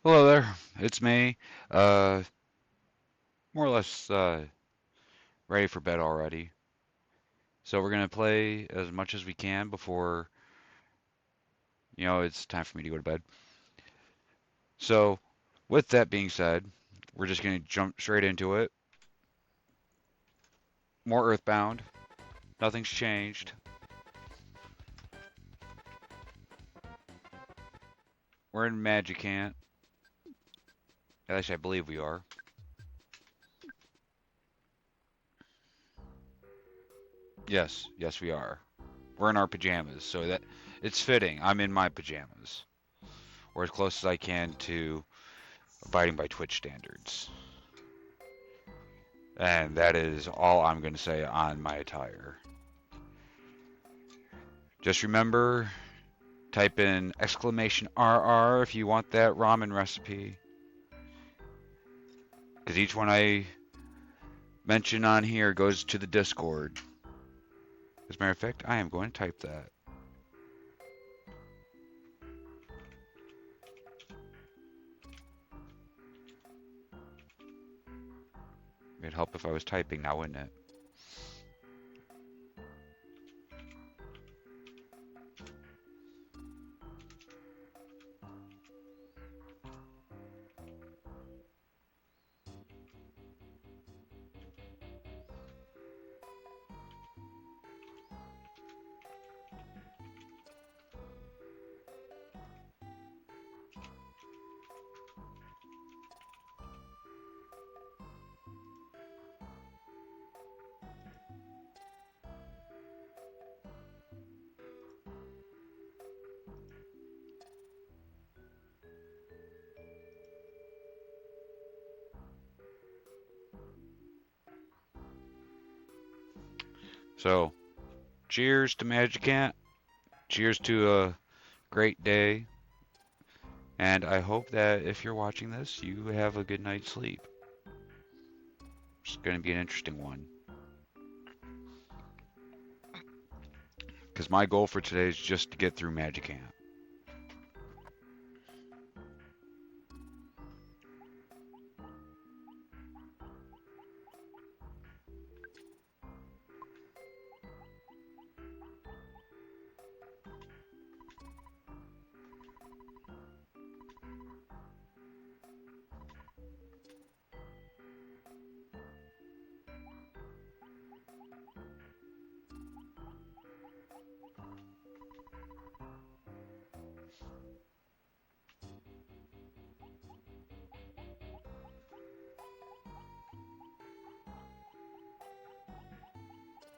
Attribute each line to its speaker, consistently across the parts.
Speaker 1: Hello there, it's me. Uh, More or less ready for bed already. So we're gonna play as much as we can before, it's time for me to go to bed. So, with that being said, we're just gonna jump straight into it. More Earthbound. Nothing's changed. We're in Magicant. At least I believe we are. Yes, we are. We're in our pajamas, so that it's fitting. I'm in my pajamas, or as close as I can to abiding by Twitch standards. And that is all I'm going to say on my attire. Just remember, type in exclamation RR if you want that ramen recipe. Because each one I mention on here goes to the Discord. As a matter of fact, I am going to type that. It'd help if I was typing now, wouldn't it? So, cheers to Magicant. Cheers to a great day. And I hope that if you're watching this, you have a good night's sleep. It's going to be an interesting one. Because my goal for today is just to get through Magicant.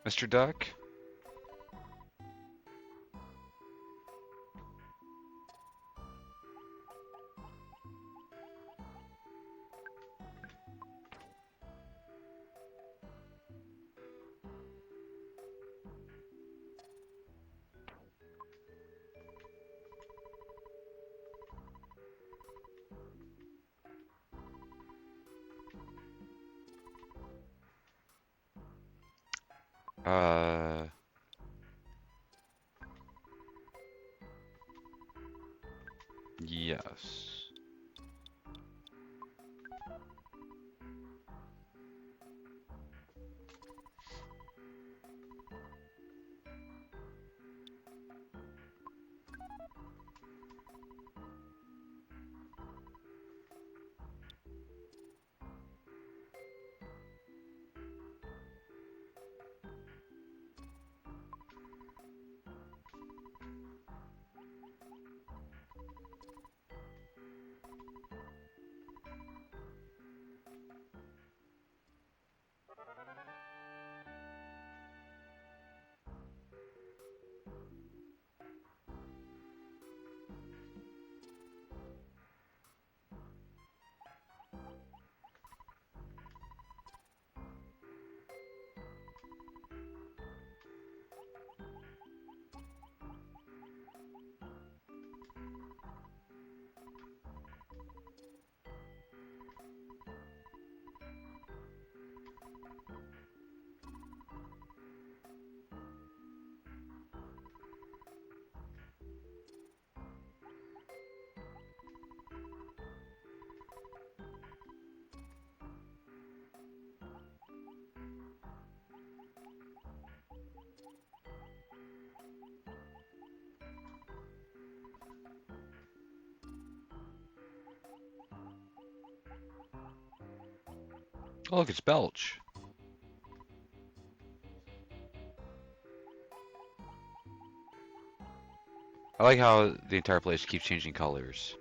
Speaker 1: Mr. Duck? Uh, yes. Oh, look, it's Belch. I like how the entire place keeps changing colors.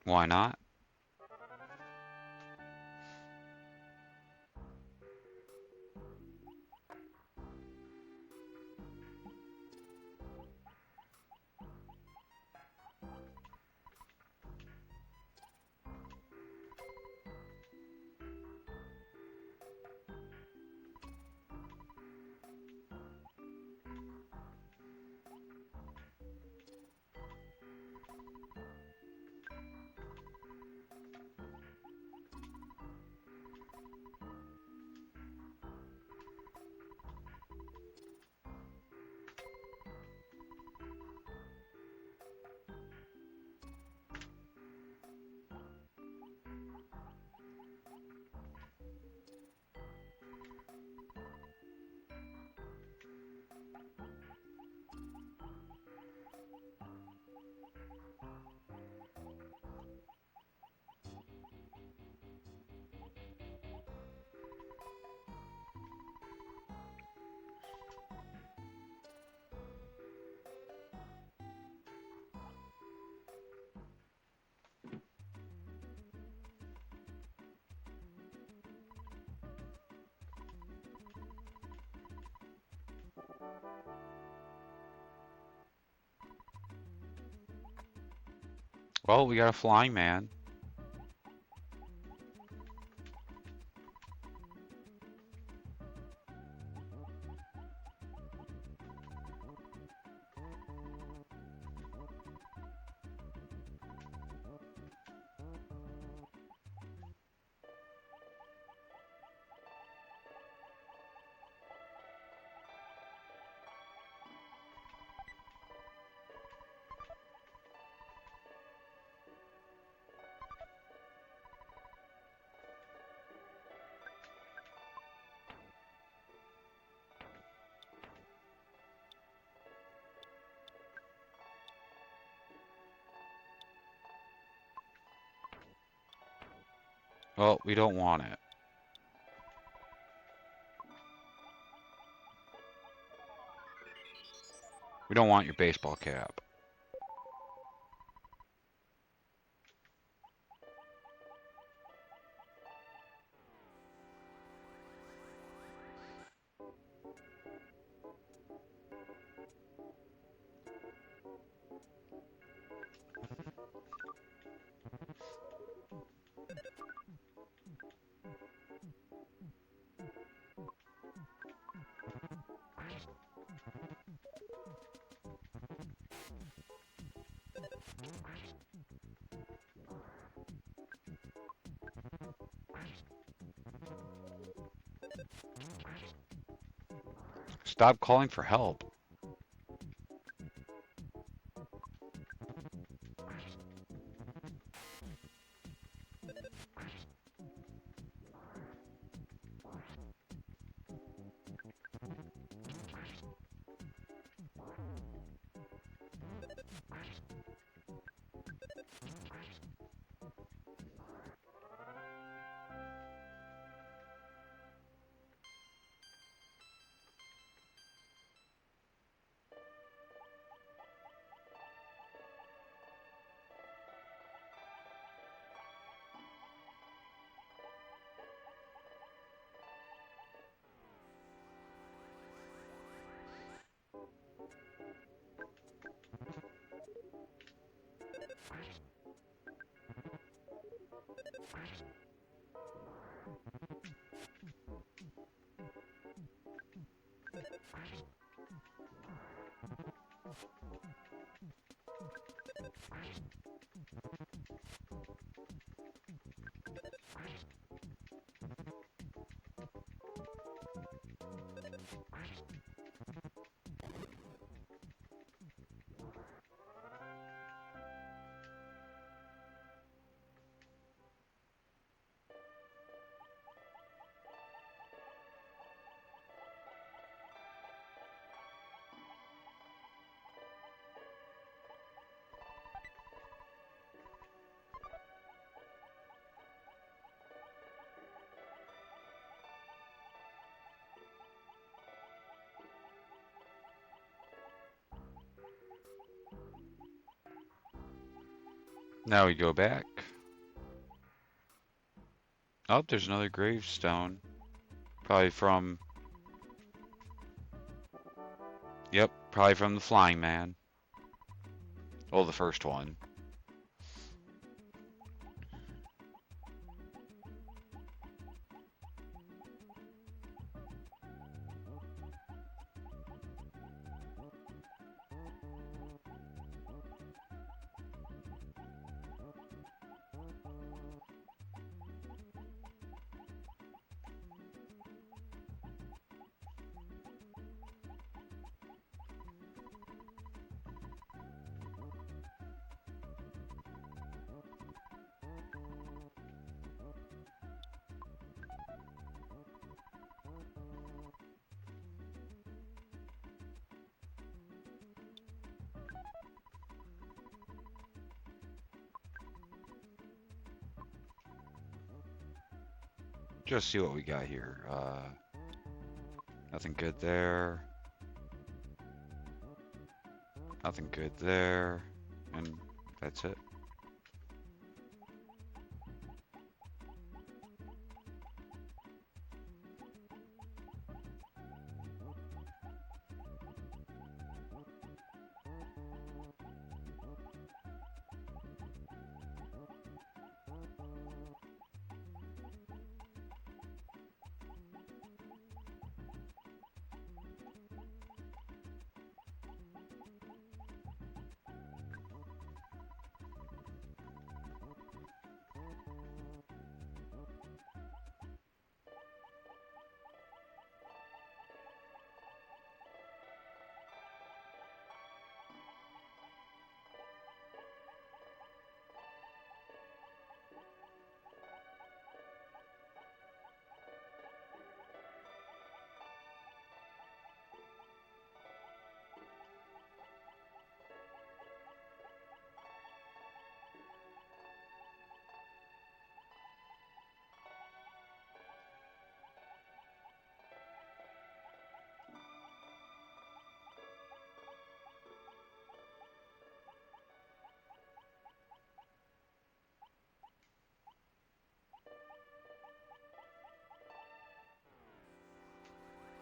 Speaker 1: Why not? Well, we got a flying man. Well, we don't want it. We don't want your baseball cap. Stop calling for help. Now we go back. Oh, there's another gravestone. Probably from... Yep, probably from the Flying Man. Oh, the first one. Just see what we got here. Nothing good there. Nothing good there. And that's it.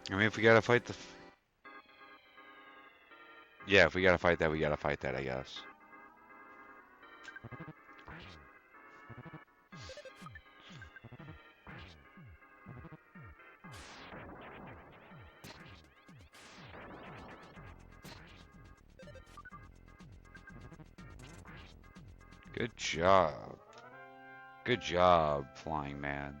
Speaker 1: I mean, if we gotta fight the... Yeah, if we gotta fight that, we gotta fight that, I guess. Good job. Good job, Flying Man.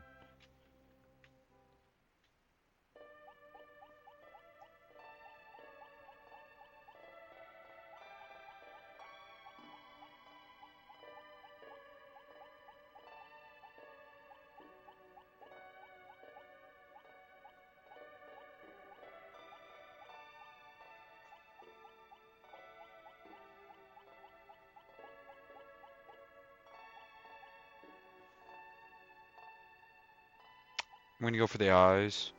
Speaker 1: I'm gonna go for the eyes.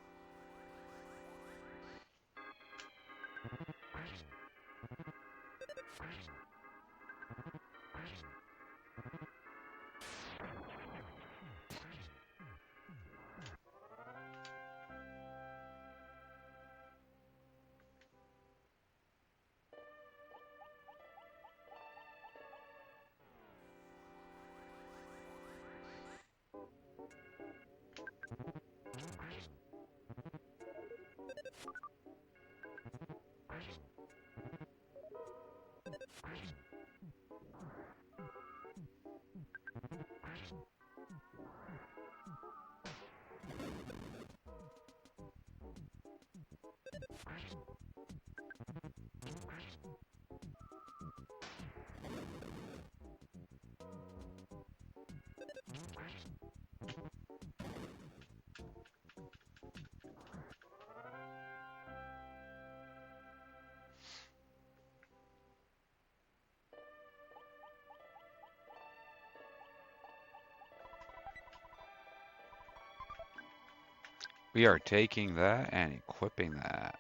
Speaker 1: We are taking that and equipping that.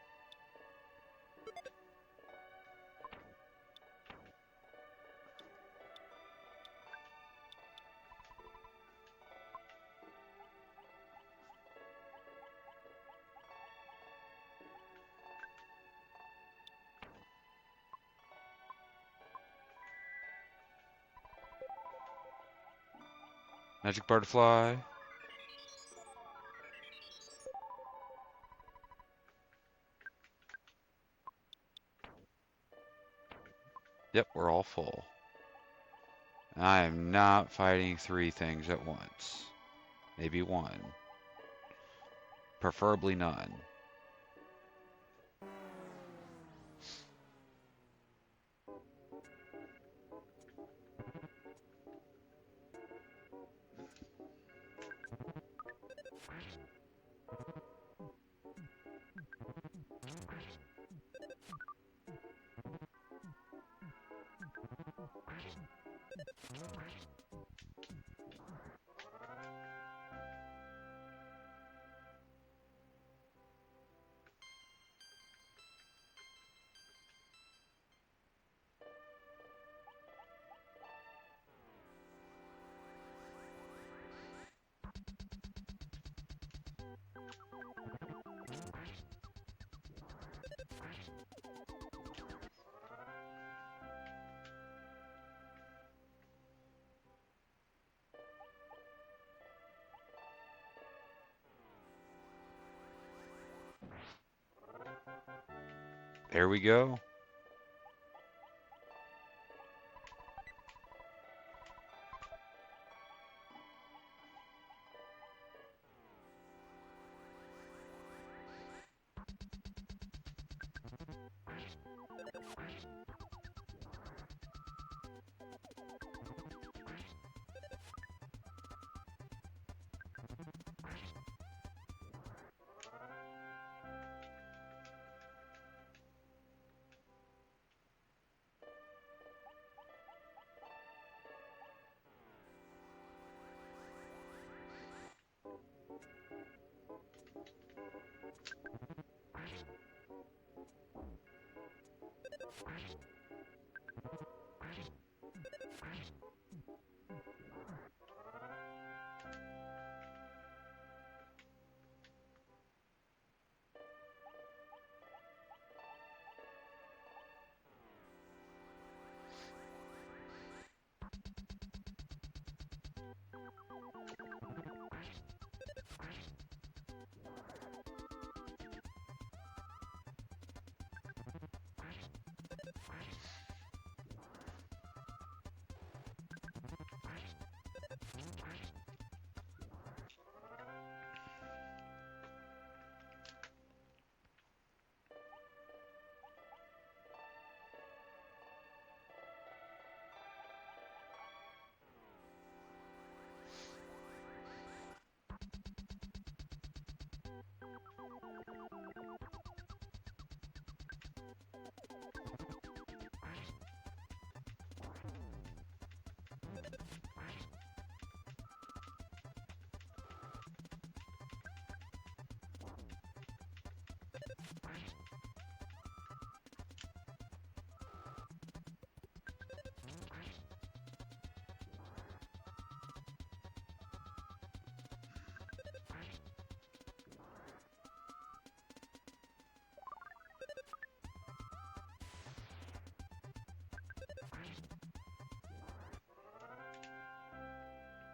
Speaker 1: Magic butterfly. Yep, we're all full. I am not fighting 3 things at once. Maybe 1. Preferably none. There we go.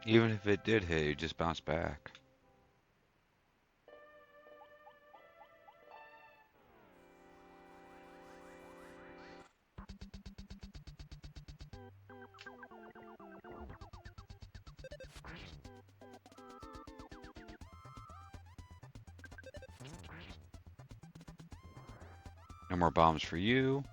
Speaker 1: Even if it did hit, it just bounced back. No more bombs for you.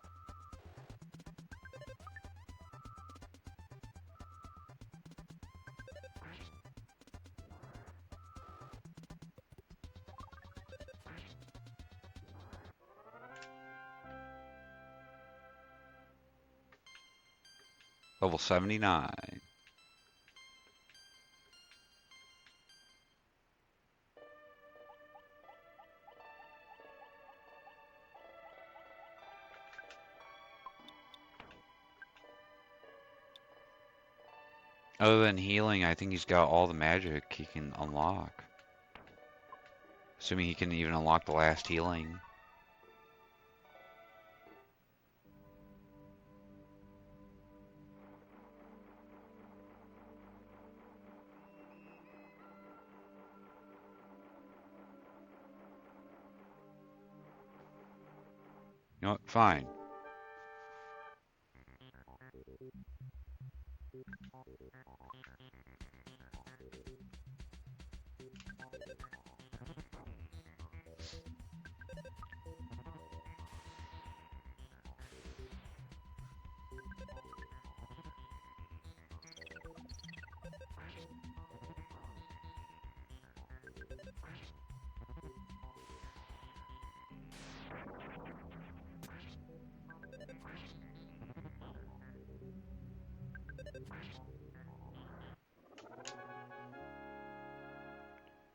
Speaker 1: Level 79. Other than healing, I think he's got all the magic he can unlock. Assuming he can even unlock the last healing. You know what? Fine.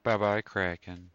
Speaker 1: Bye-bye, Kraken.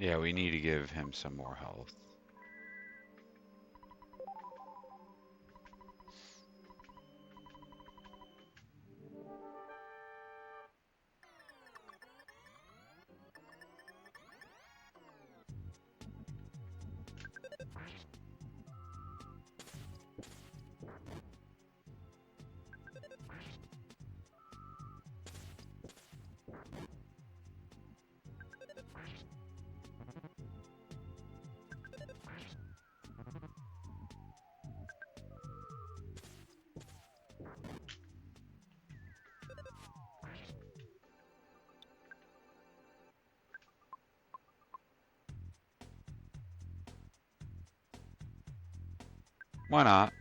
Speaker 1: Yeah, we need to give him some more health. Why not?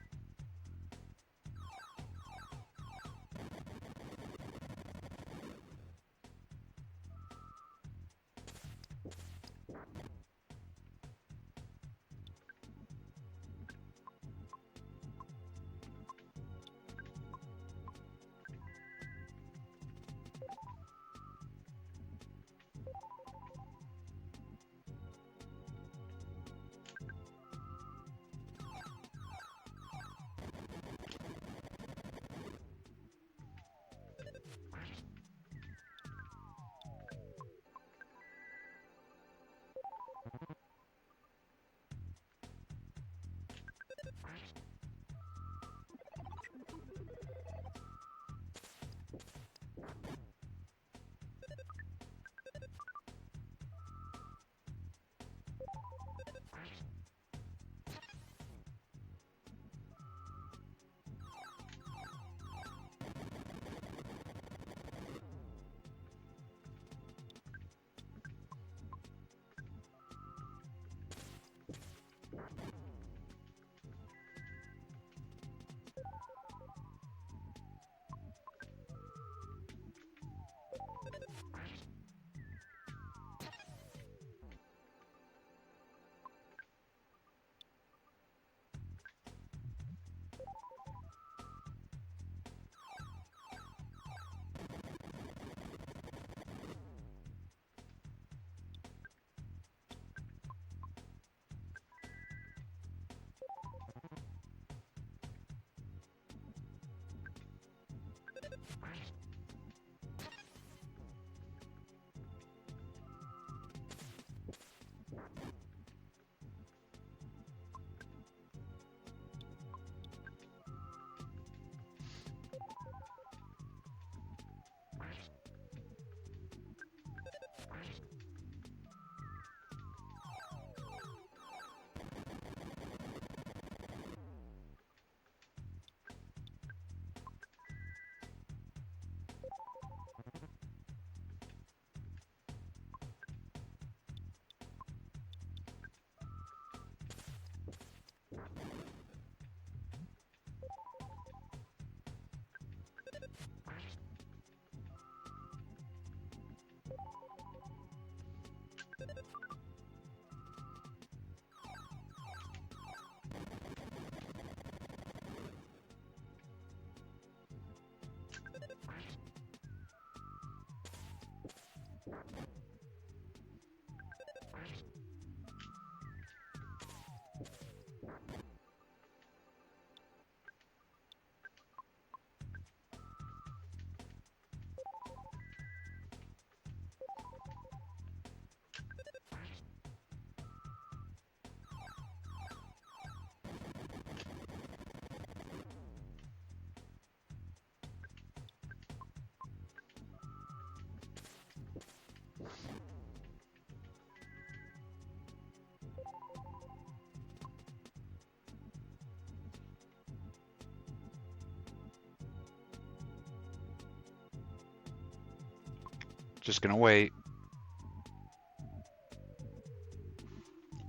Speaker 1: Just gonna wait.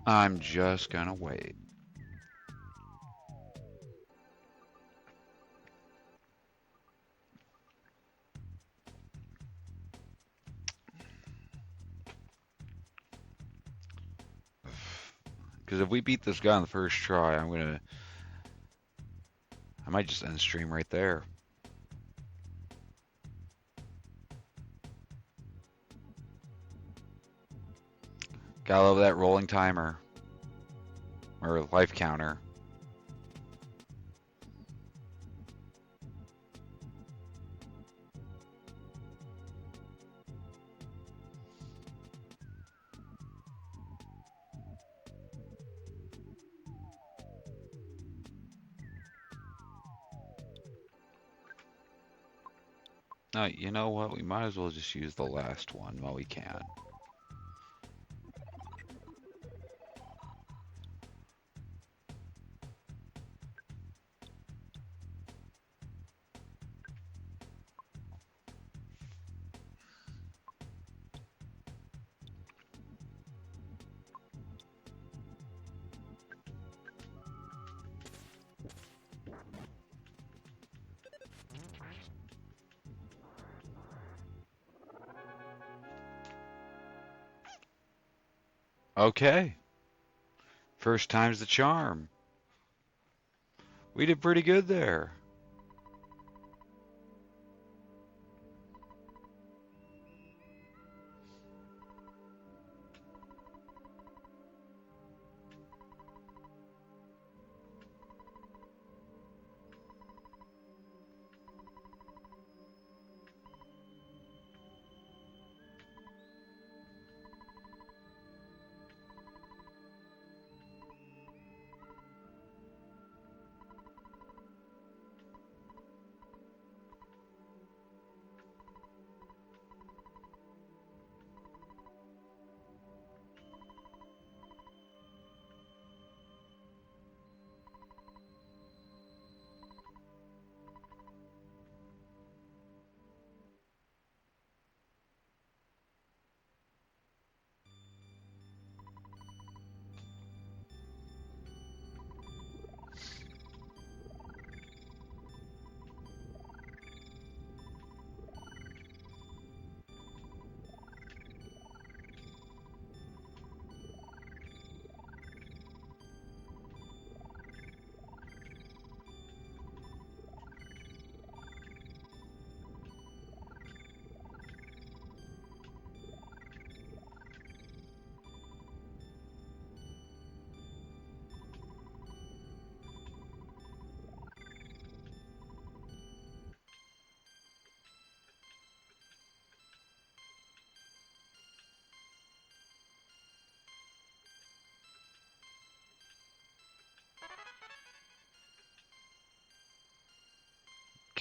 Speaker 1: I'm just gonna wait. Because if we beat this guy on the first try, I might just end the stream right there. Gotta love that rolling timer. Or life counter. You know what? We might as well just use the last one while we can. Okay. First time's the charm. We did pretty good there.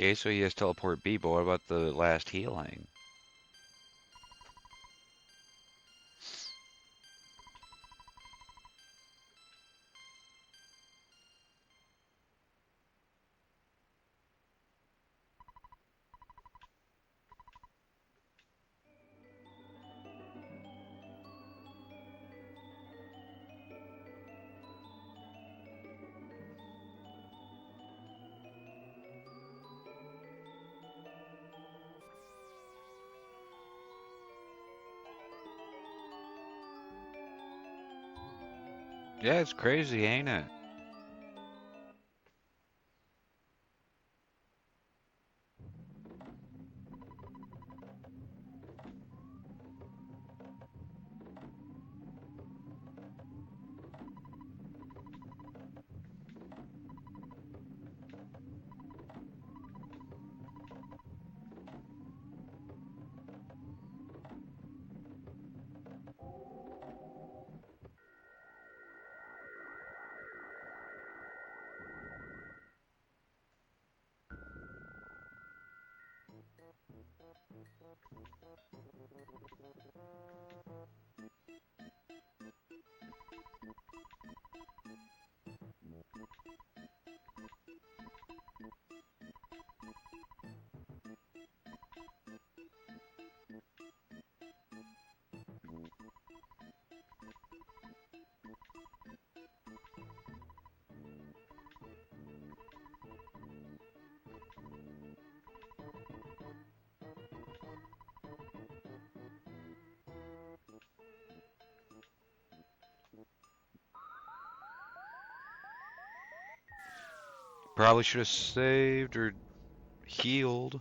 Speaker 1: Okay, so he has teleport B, but what about the last healing? Yeah, it's crazy, ain't it? Probably should have saved or healed.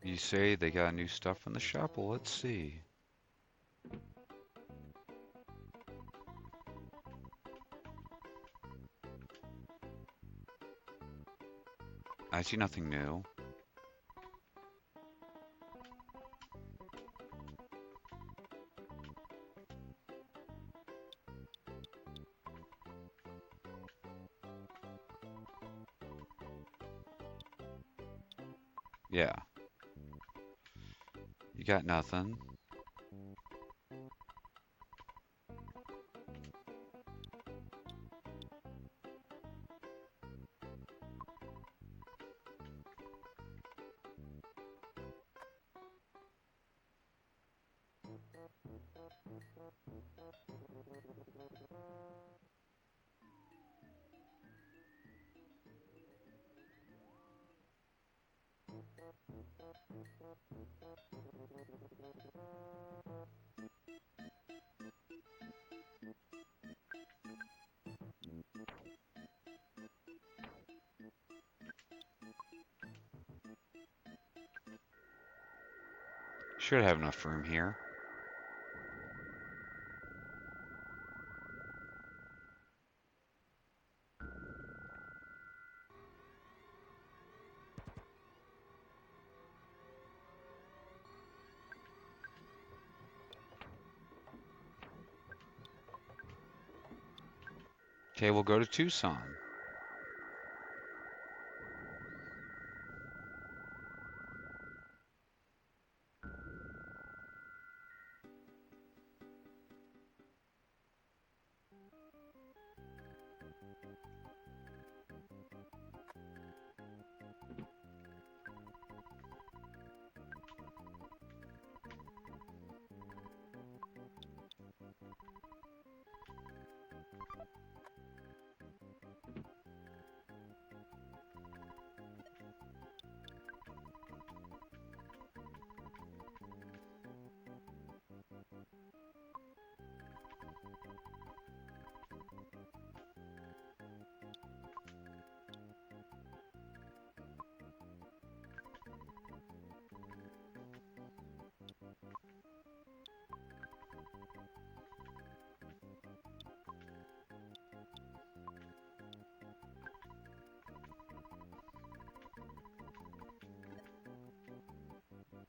Speaker 1: You say they got new stuff in the shop? Well, let's see. I see nothing new. Yeah, you got nothing. Should have enough room here. Okay, we'll go to Tucson.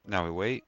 Speaker 1: Now we wait.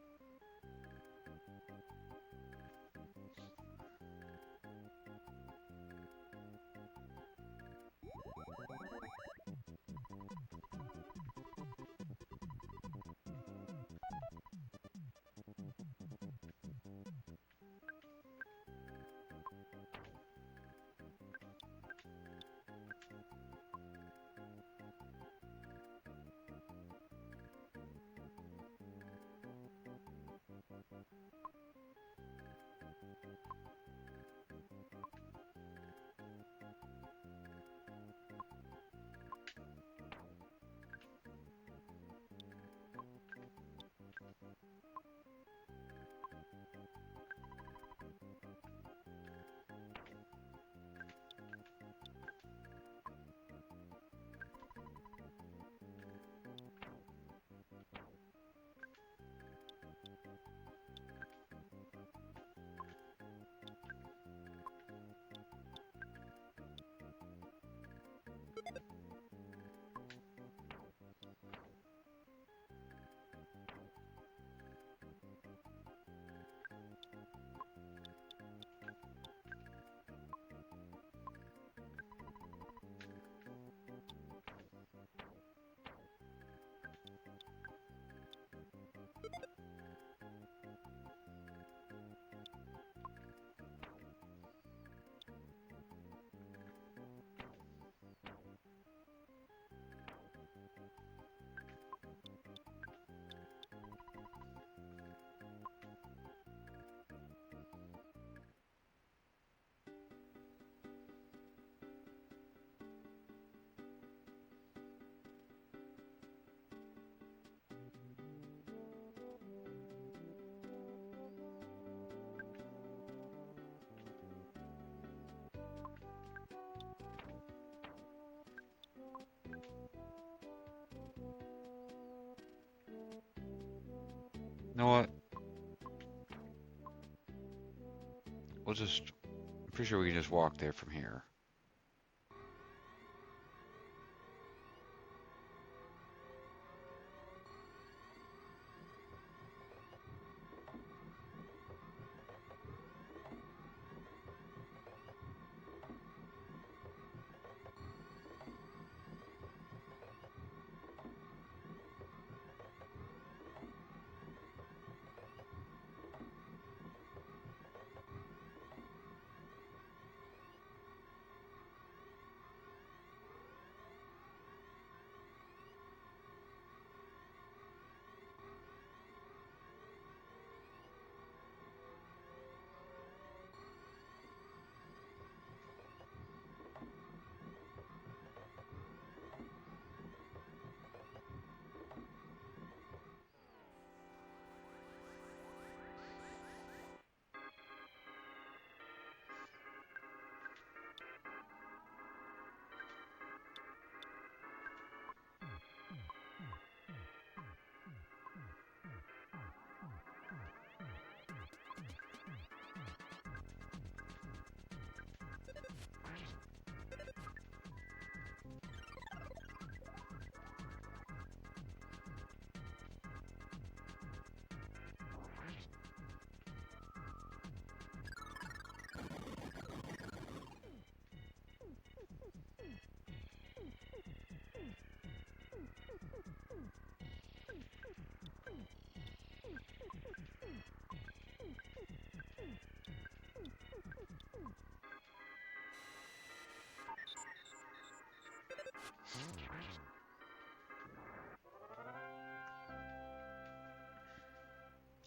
Speaker 1: You know what? We'll just. I'm pretty sure we can just walk there from here.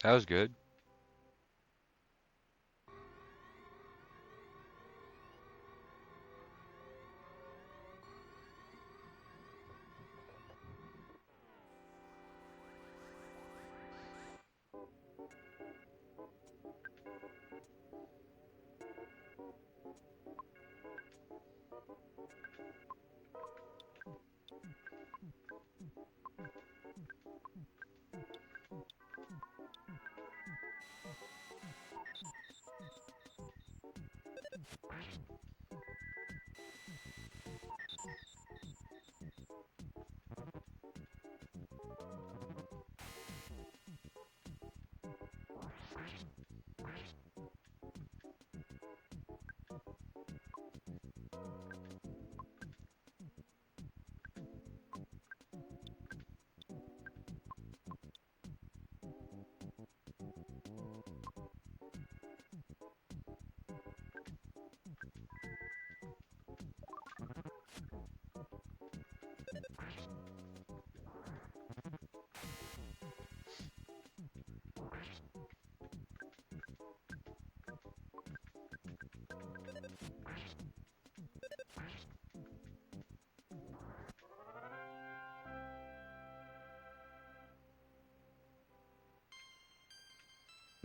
Speaker 1: That was good.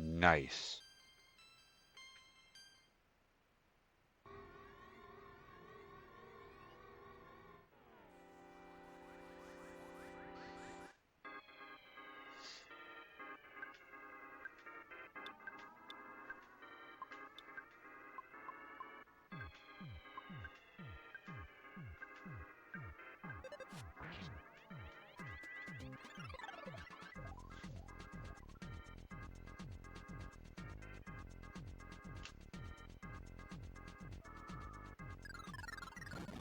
Speaker 1: Nice.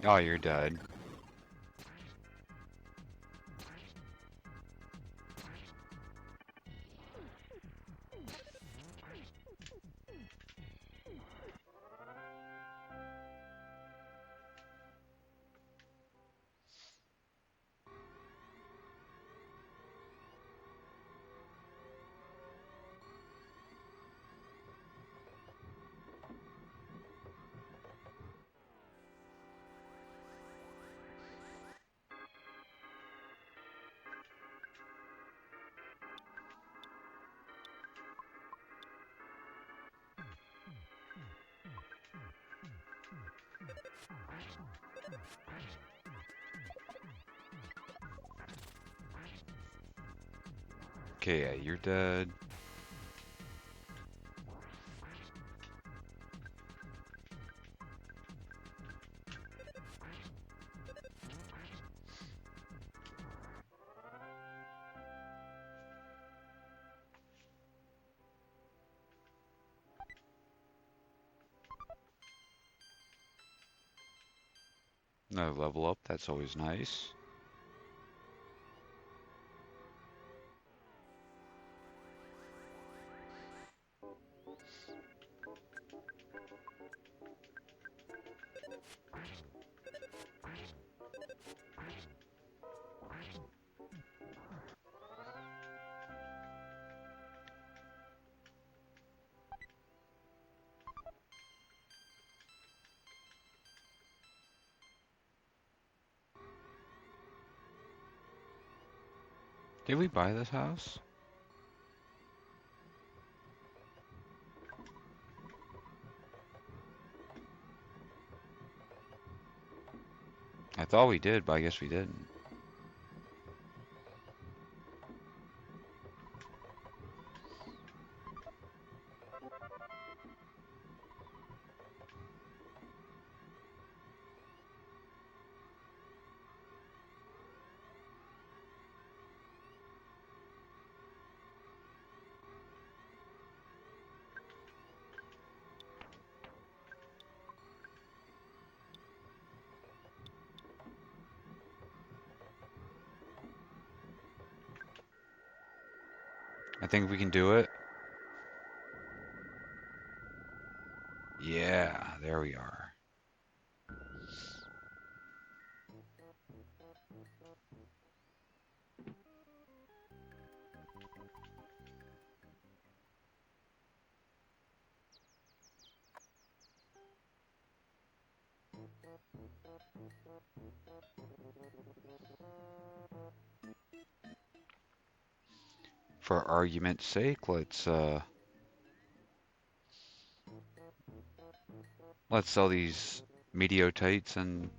Speaker 1: Oh, you're dead. Okay, yeah, you're dead. Another level up, that's always nice. Did we buy this house? I thought we did, but I guess we didn't. I think we can do it. Yeah, there we are. For argument's sake, let's sell these mediotites and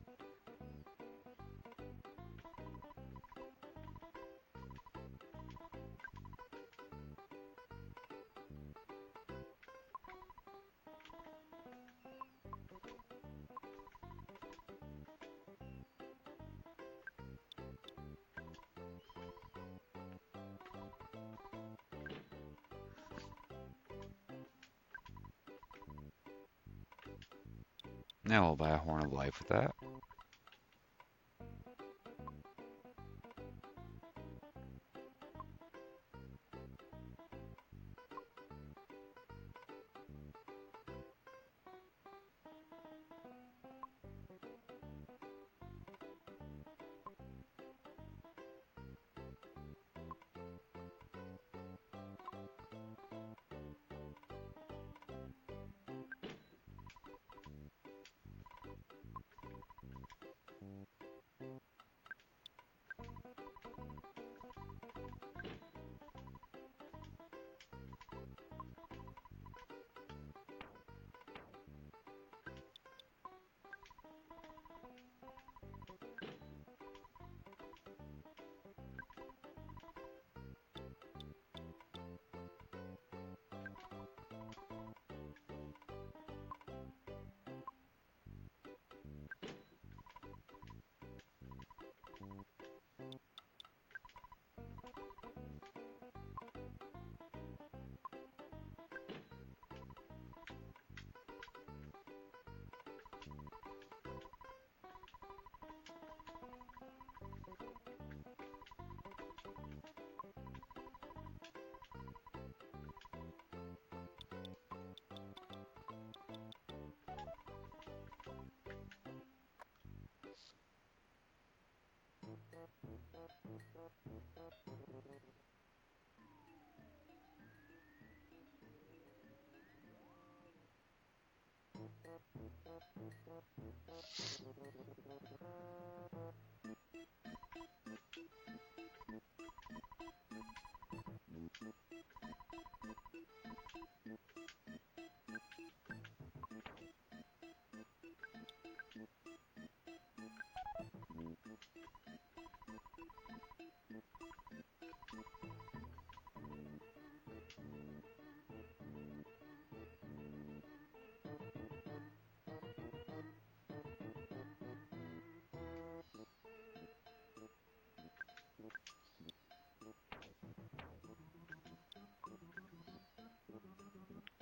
Speaker 1: now we'll buy a Horn of Life with that.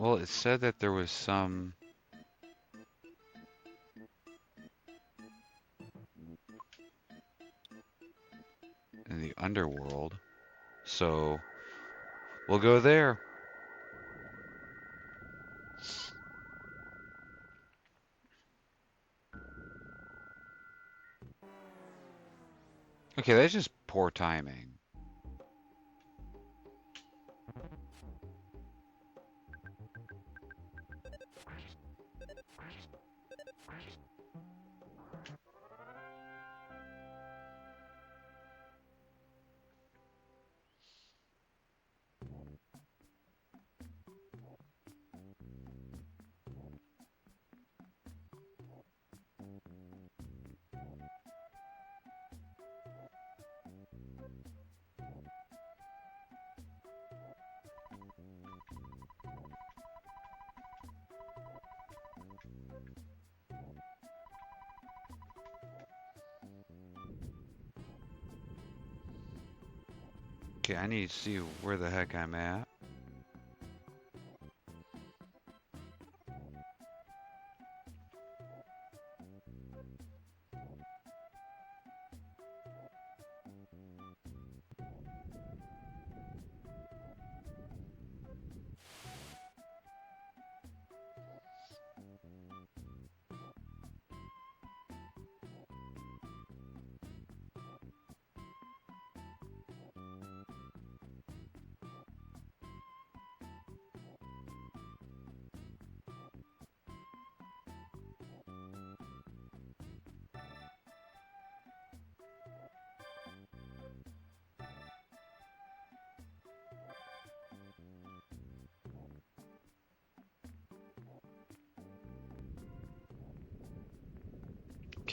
Speaker 1: Well, it said that there was some in the underworld, so we'll go there. Okay, that's just poor timing. Okay, I need to see where the heck I'm at.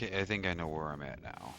Speaker 1: Okay, I think I know where I'm at now.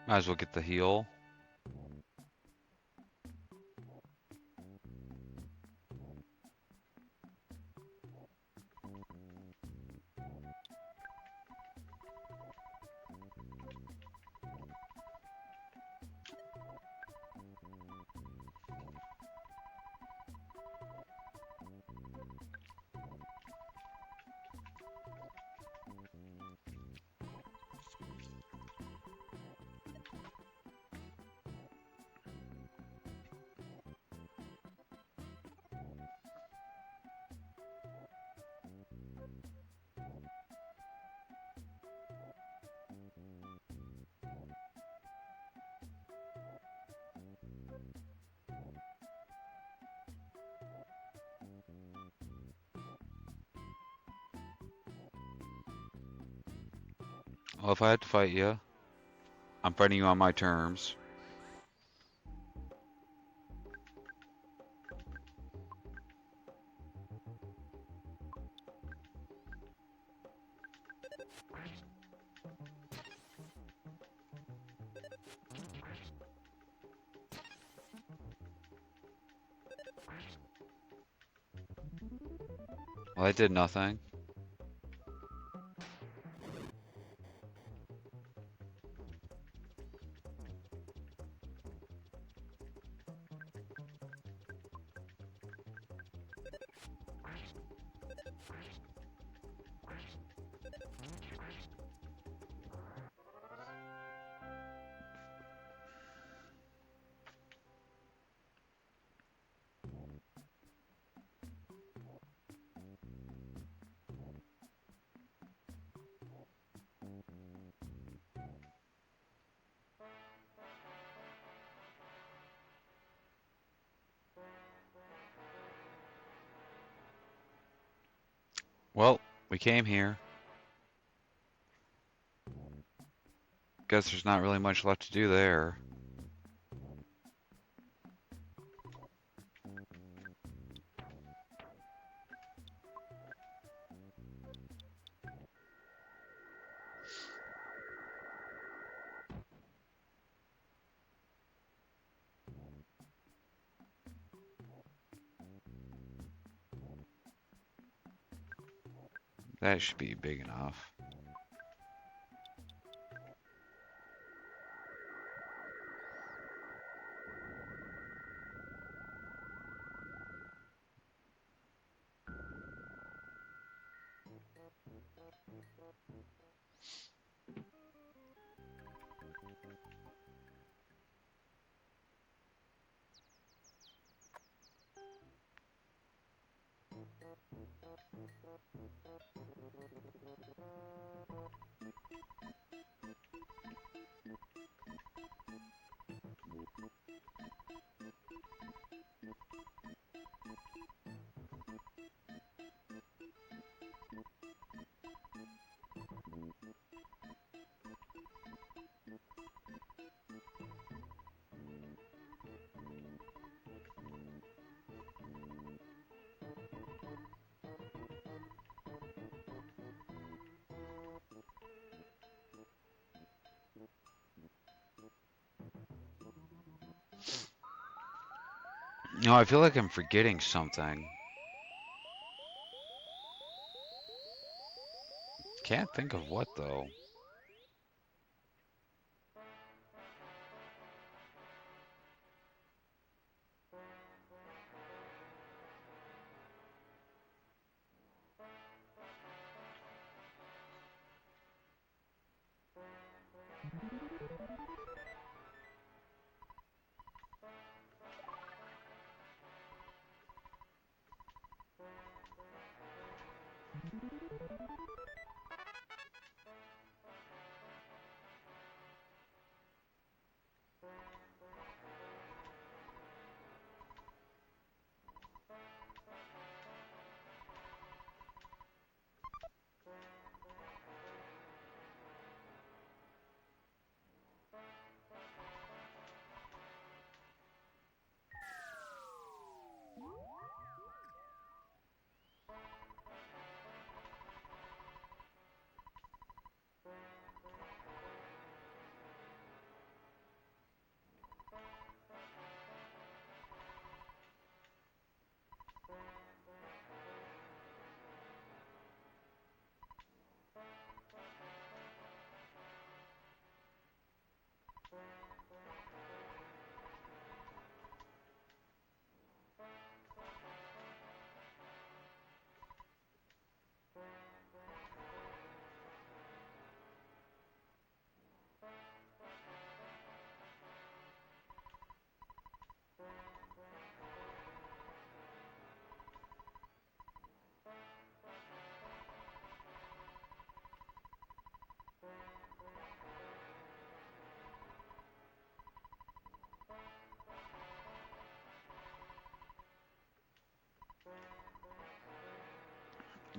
Speaker 1: Might as well get the heal. Well, if I had to fight you, I'm fighting you on my terms. Well, I did nothing. Well, we came here. Guess there's not really much left to do there. That should be big enough. No, I feel like I'm forgetting something. Can't think of what though.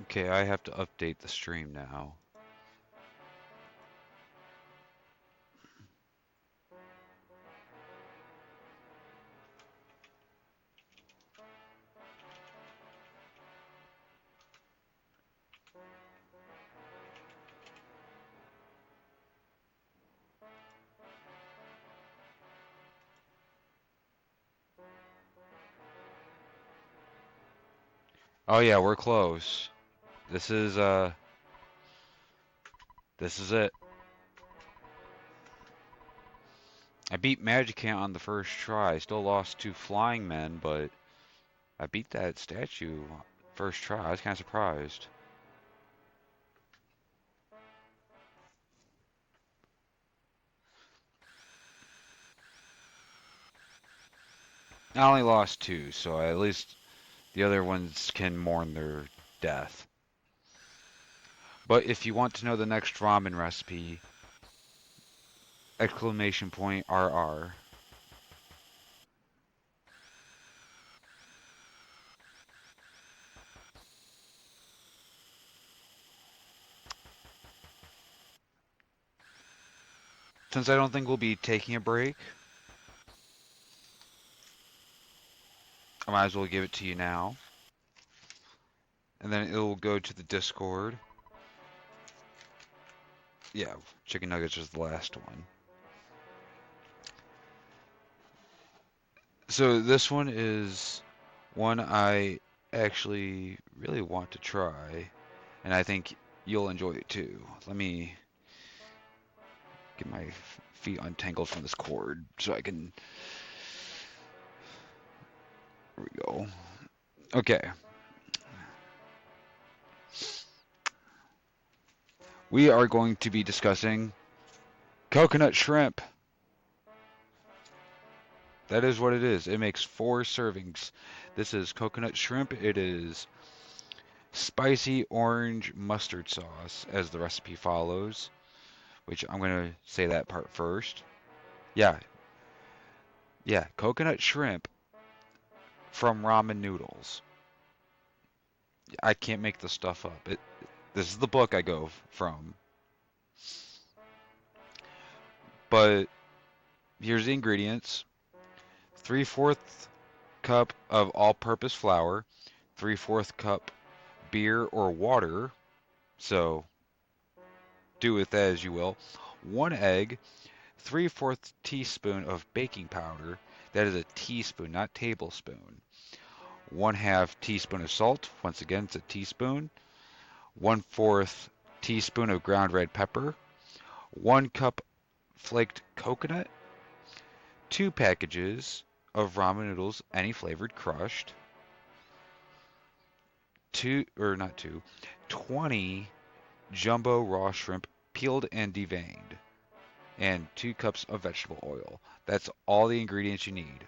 Speaker 1: Okay, I have to update the stream now. Oh yeah, we're close. This is this is it. I beat Magi-Can on the first try. Still lost to Flying Men, but I beat that statue first try. I was kind of surprised. I only lost two, so at least the other ones can mourn their death. But if you want to know the next ramen recipe, exclamation point RR. Since I don't think we'll be taking a break, I might as well give it to you now. And then it'll go to the Discord. Yeah, chicken nuggets was the last one. So this one is one I actually really want to try, and I think you'll enjoy it too. Let me get my feet untangled from this cord so I can. Here we go. Okay. We are going to be discussing coconut shrimp. That is what it is. It makes 4 servings. This is coconut shrimp. It is spicy orange mustard sauce, as the recipe follows, which I'm going to say that part first. Yeah, yeah, coconut shrimp from ramen noodles. I can't make this stuff up. This is the book I go from. But here's the ingredients: 3/4 cup of all-purpose flour, 3/4 cup beer or water. So do with that as you will. 1 egg, 3/4 teaspoon of baking powder. That is a teaspoon, not tablespoon. 1/2 teaspoon of salt. Once again, it's a teaspoon. 1/4 teaspoon of ground red pepper. 1 cup flaked coconut. 2 packages of ramen noodles, any flavored, crushed. 20 jumbo raw shrimp, peeled and deveined, and 2 cups of vegetable oil. That's all the ingredients you need.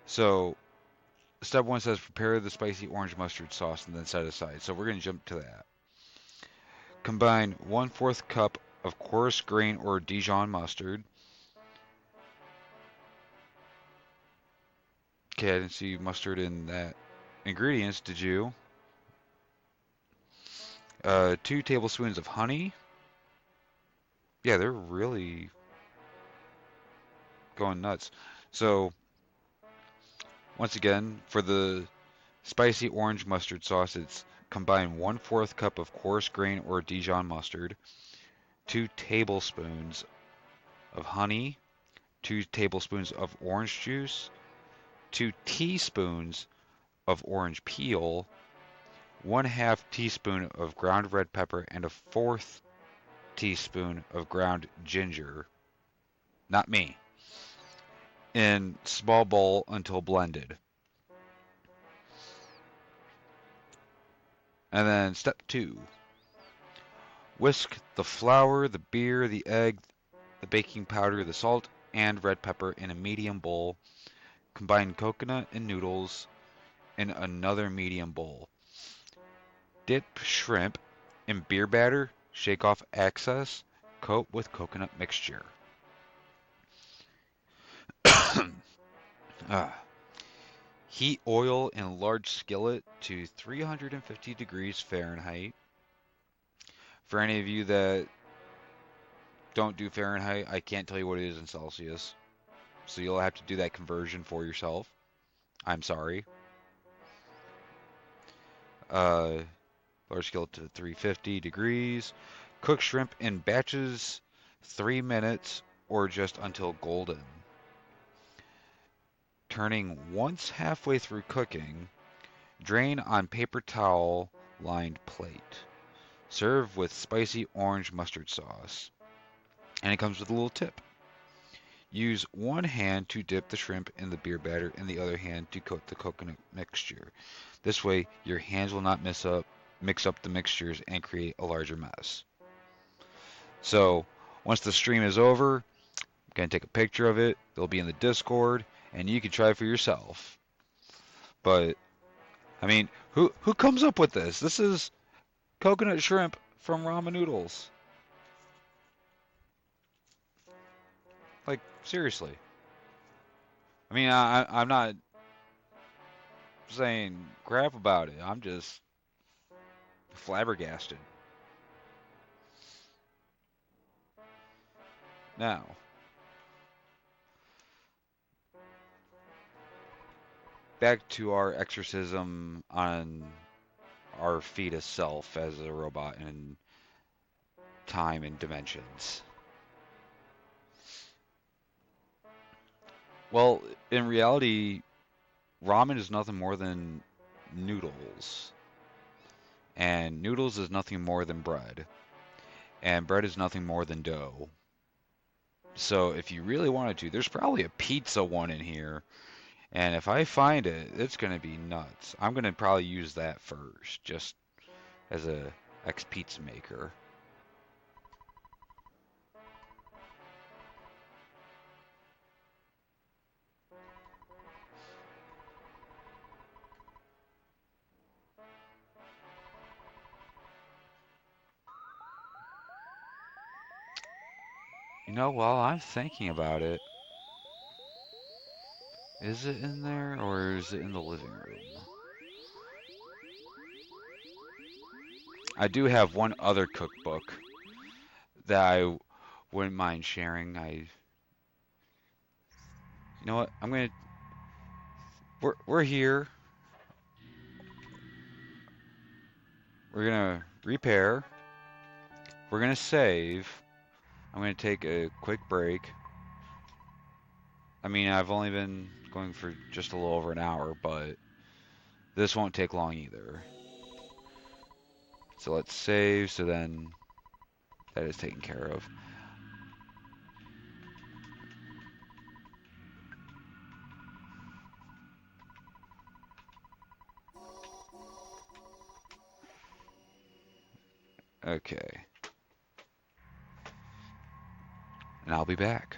Speaker 1: So, step 1 says prepare the spicy orange mustard sauce and then set aside. So, we're going to jump to that. Combine 1/4 cup of coarse grain or Dijon mustard. Okay, I didn't see mustard in that ingredients, did you? 2 tablespoons of honey. Yeah, they're really going nuts. So, once again, for the spicy orange mustard sauce, it's combine 1/4 cup of coarse grain or Dijon mustard, 2 tablespoons of honey, 2 tablespoons of orange juice, 2 teaspoons of orange peel, 1/2 teaspoon of ground red pepper, and 1/4 teaspoon of ground ginger. Not me. In small bowl until blended. And then step 2. Whisk the flour, the beer, the egg, the baking powder, the salt, and red pepper in a medium bowl. Combine coconut and noodles in another medium bowl. Dip shrimp in beer batter, shake off excess, coat with coconut mixture. Heat oil in a large skillet to 350 degrees Fahrenheit. For any of you that don't do Fahrenheit, I can't tell you what it is in Celsius. So you'll have to do that conversion for yourself. I'm sorry. Uh, Large skillet to 350 degrees. Cook shrimp in batches 3 minutes or just until golden. Turning once halfway through cooking, drain on paper towel lined plate. Serve with spicy orange mustard sauce. And it comes with a little tip. Use one hand to dip the shrimp in the beer batter and the other hand to coat the coconut mixture. This way, your hands will not mix up the mixtures and create a larger mess. So, once the stream is over, I'm going to take a picture of it. It'll be in the Discord, and you can try it for yourself. But, I mean, who comes up with this? This is coconut shrimp from ramen noodles. Like, seriously. I mean, I'm not saying crap about it. I'm just flabbergasted. Now, back to our exorcism on our fetus self as a robot in time and dimensions. Well, in reality, ramen is nothing more than noodles. And noodles is nothing more than bread. And bread is nothing more than dough. So if you really wanted to, there's probably a pizza one in here. And if I find it, it's going to be nuts. I'm going to probably use that first, just as a ex-pizza maker. You know, while I'm thinking about it, is it in there or is it in the living room? I do have one other cookbook that I wouldn't mind sharing. You know what? We're here. We're gonna repair. We're gonna save. I'm gonna take a quick break. I mean, I've only been going for just a little over an hour, but this won't take long either. So let's save, so then that is taken care of. Okay. And I'll be back.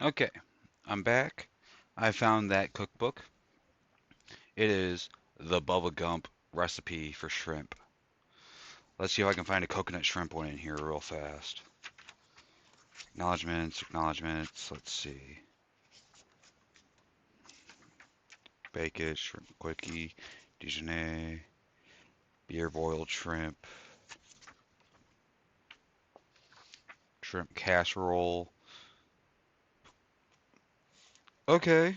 Speaker 1: Okay, I'm back. I found that cookbook. It is the Bubba Gump recipe for shrimp. Let's see if I can find a coconut shrimp one in here real fast. Acknowledgements, acknowledgements. Let's see. Bake it, shrimp quickie, Dijonais, beer boiled shrimp, shrimp casserole. Okay.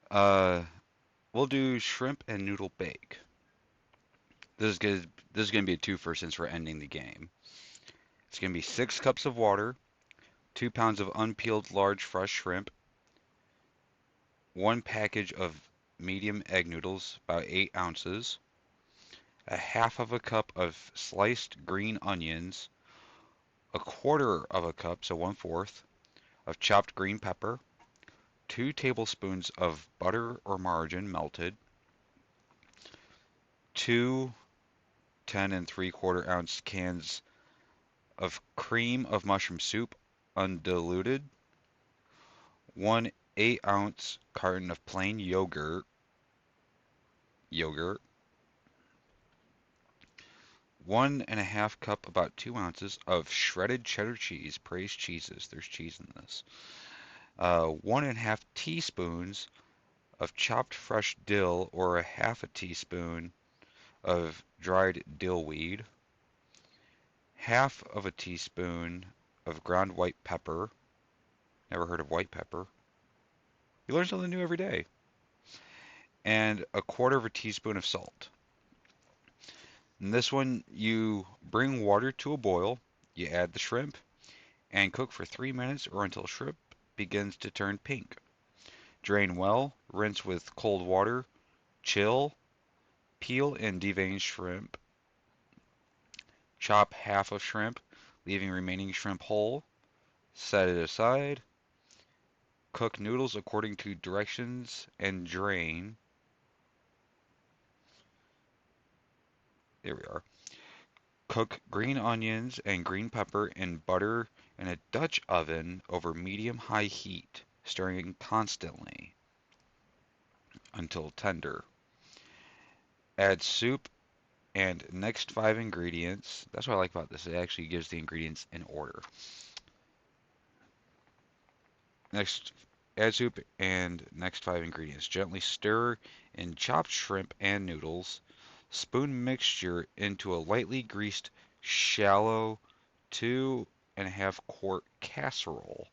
Speaker 1: Uh, we'll do shrimp and noodle bake. This is good. This is gonna be a twofer since we're ending the game. It's gonna be 6 cups of water, 2 pounds of unpeeled large fresh shrimp, 1 package of medium egg noodles, about 8 ounces, a half of a cup of sliced green onions, a quarter of a cup, so 1/4, of chopped green pepper, 2 tablespoons of butter or margarine melted, two 10 3/4 ounce cans of cream of mushroom soup, undiluted, 1 8-ounce carton of plain yogurt, 1½ cup, about 2 ounces of shredded cheddar cheese. Praise cheeses. There's cheese in this. 1½ teaspoons of chopped fresh dill or a half a teaspoon of dried dill weed, half of a teaspoon of ground white pepper. Never heard of white pepper. You learn something new every day. And a quarter of a teaspoon of salt. In this one, you bring water to a boil, you add the shrimp, and cook for 3 minutes or until shrimp begins to turn pink. Drain well, rinse with cold water, chill, peel and devein shrimp, chop half of shrimp, leaving remaining shrimp whole, set it aside, cook noodles according to directions and drain. There we are. Cook green onions and green pepper in butter in a Dutch oven over medium-high heat, stirring constantly until tender. Add soup and next 5 ingredients. That's what I like about this. It actually gives the ingredients in order. Next, add soup and next 5 ingredients. Gently stir in chopped shrimp and noodles. Spoon mixture into a lightly greased, shallow 2½ quart casserole.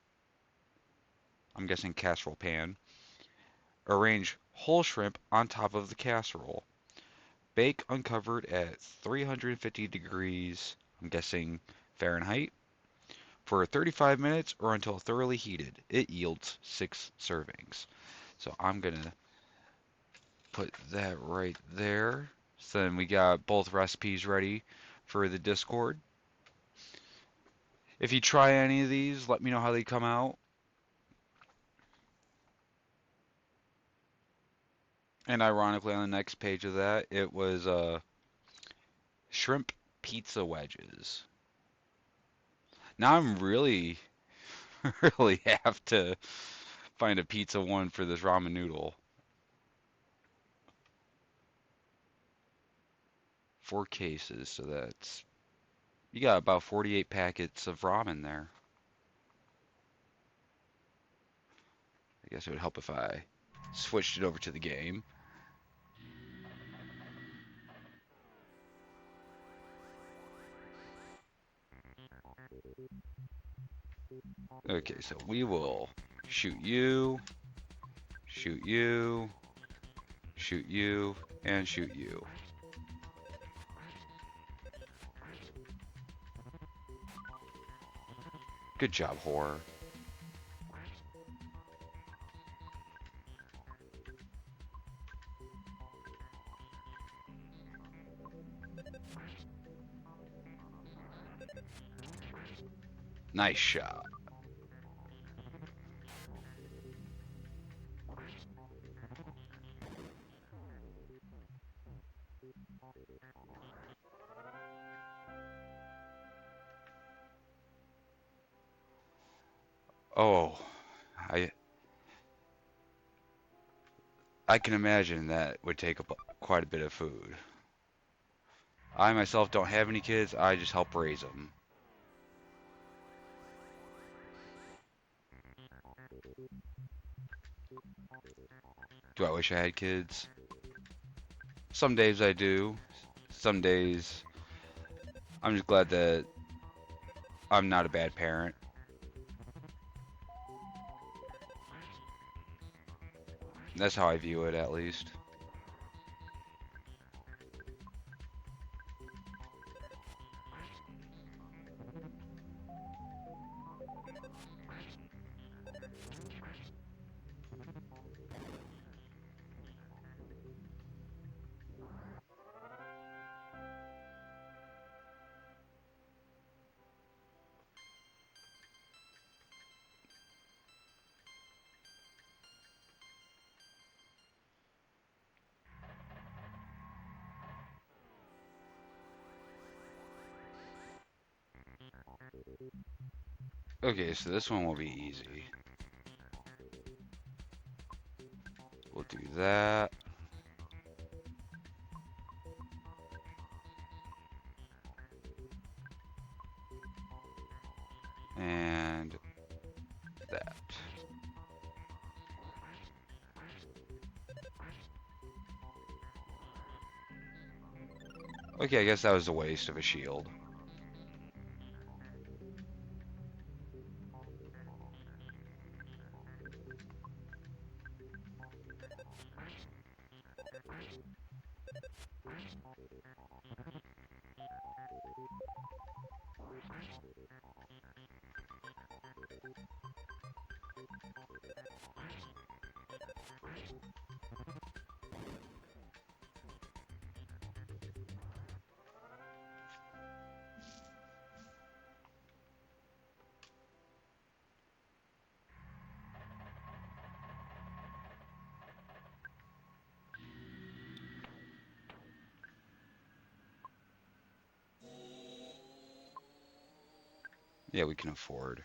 Speaker 1: I'm guessing casserole pan. Arrange whole shrimp on top of the casserole. Bake uncovered at 350 degrees, I'm guessing Fahrenheit, for 35 minutes or until thoroughly heated. It yields 6 servings. So I'm going to put that right there. So then we got both recipes ready for the Discord. If you try any of these, let me know how they come out. And ironically, on the next page of that, it was shrimp pizza wedges. Now I'm really, really have to find a pizza one for this ramen noodle. 4 cases, so that's you got about 48 packets of ramen there. I guess it would help if I switched it over to the game. Okay, so we will shoot you, shoot you, shoot you, and shoot you. Good job, horror. Nice shot. Oh, I I can imagine that would take up quite a bit of food. I myself don't have any kids. I just help raise them. Do I wish I had kids? Some days I do. Some days I'm just glad that I'm not a bad parent. That's how I view it, at least. Okay, so this one will be easy. We'll do that. And that. Okay, I guess that was a waste of a shield. Yeah, we can afford.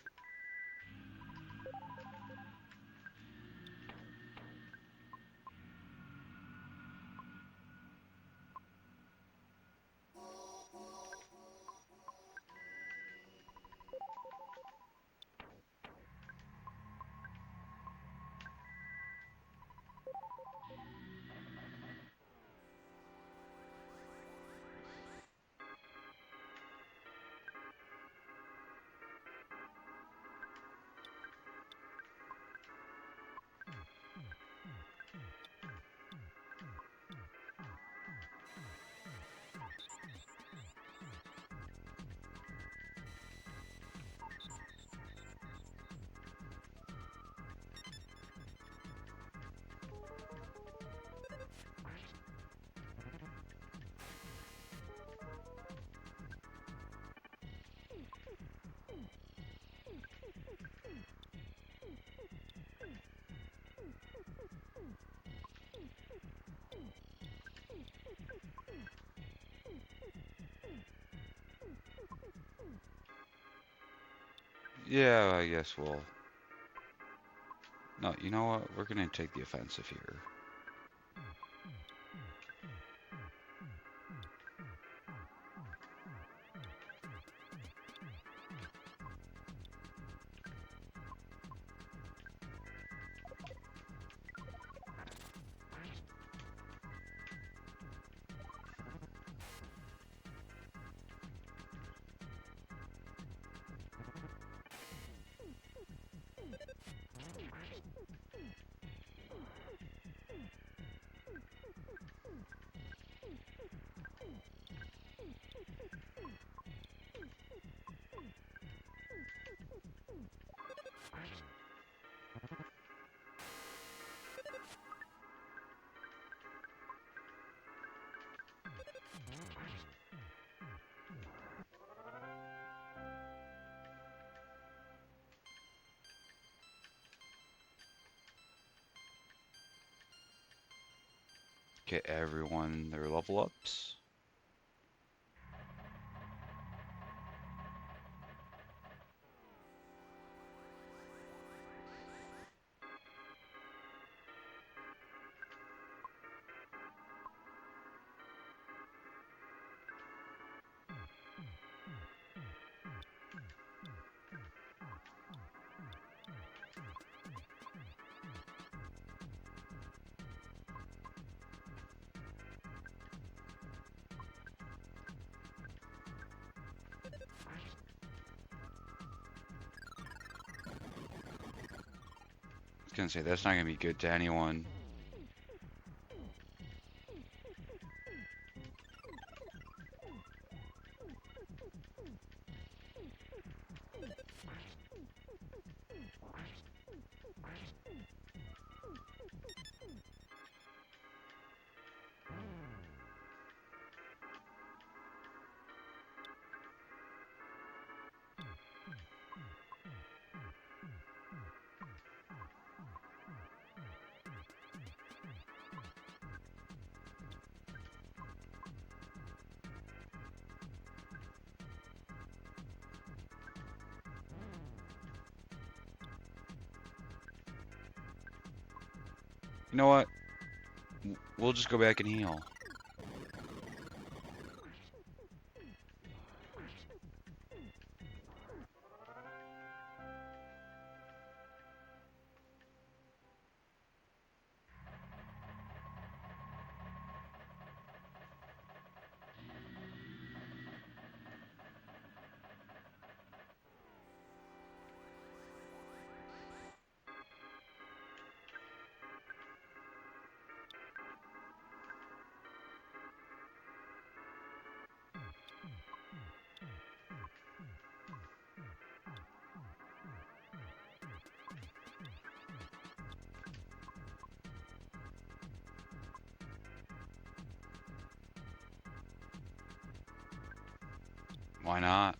Speaker 1: Yeah, I guess we'll. No, you know what? We're gonna take the offensive here. Get everyone their level ups. gonna say that's not gonna be good to anyone. You know what? We'll just go back and heal. Why not?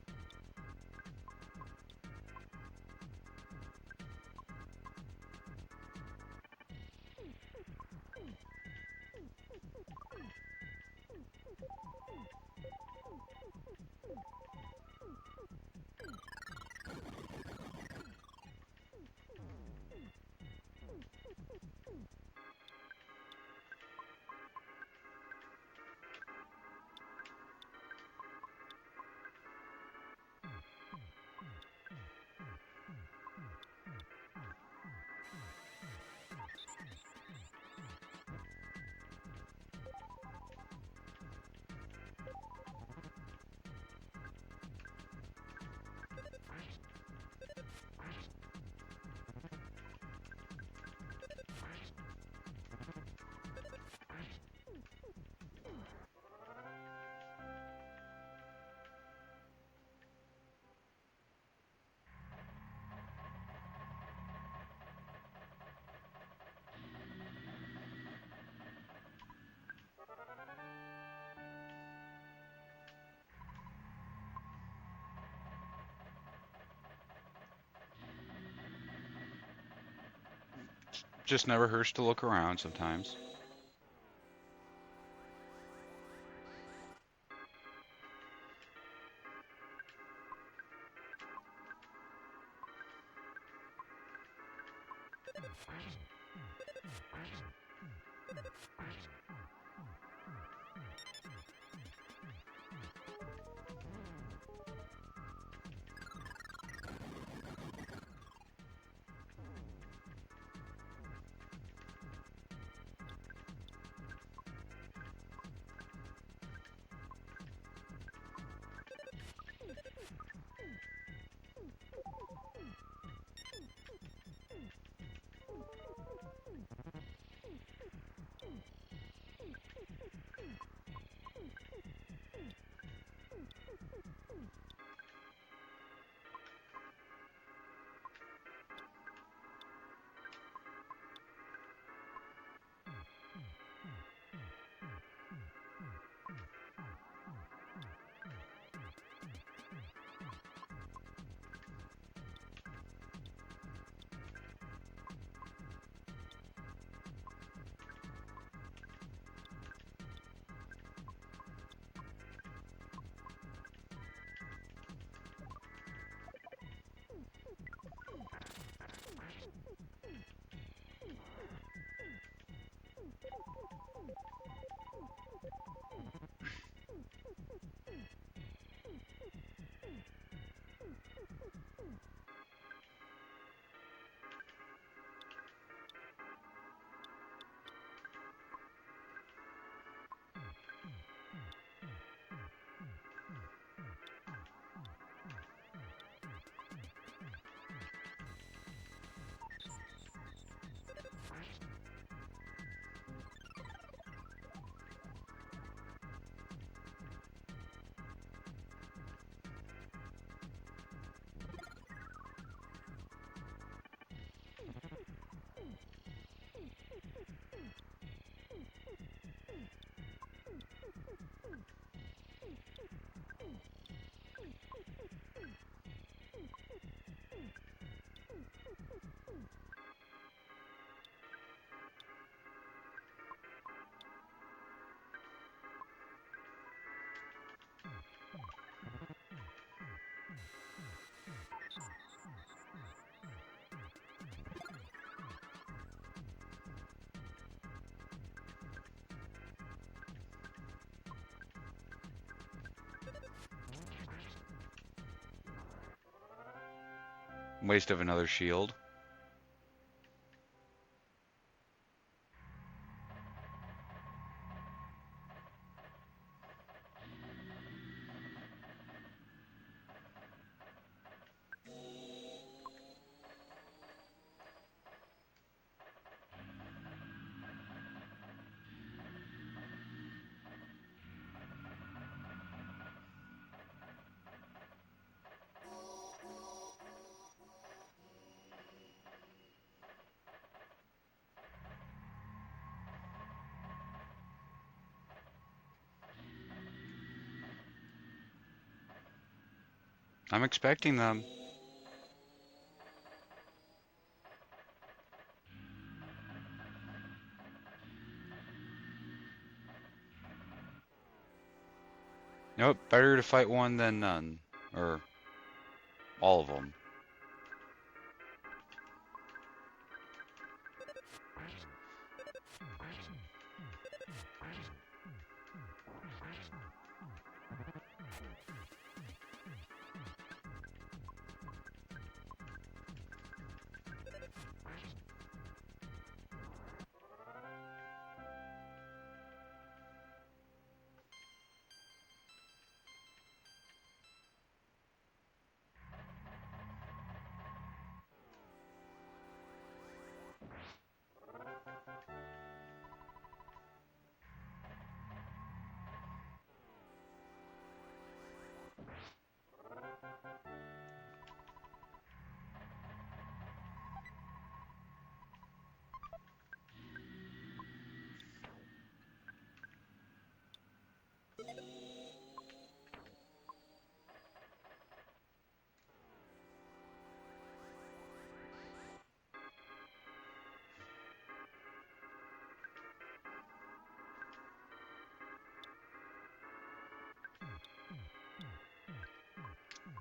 Speaker 1: Just never hurts to look around sometimes. Waste of another shield. I'm expecting them. Nope, better to fight one than none. Or all of them.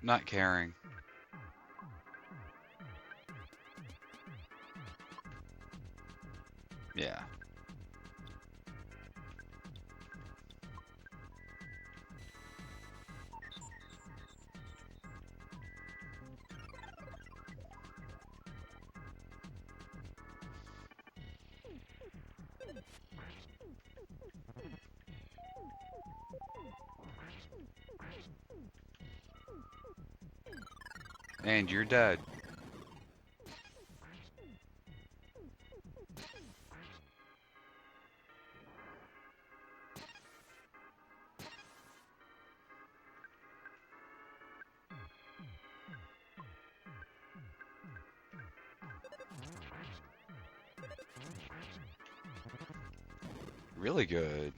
Speaker 1: Not caring. Yeah. And you're dead. Really good.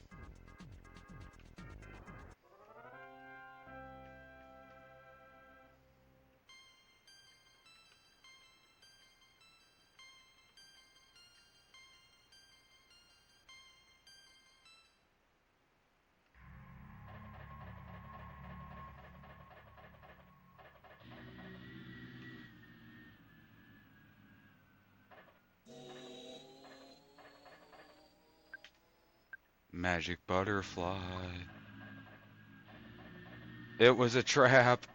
Speaker 1: Magic butterfly. It was a trap.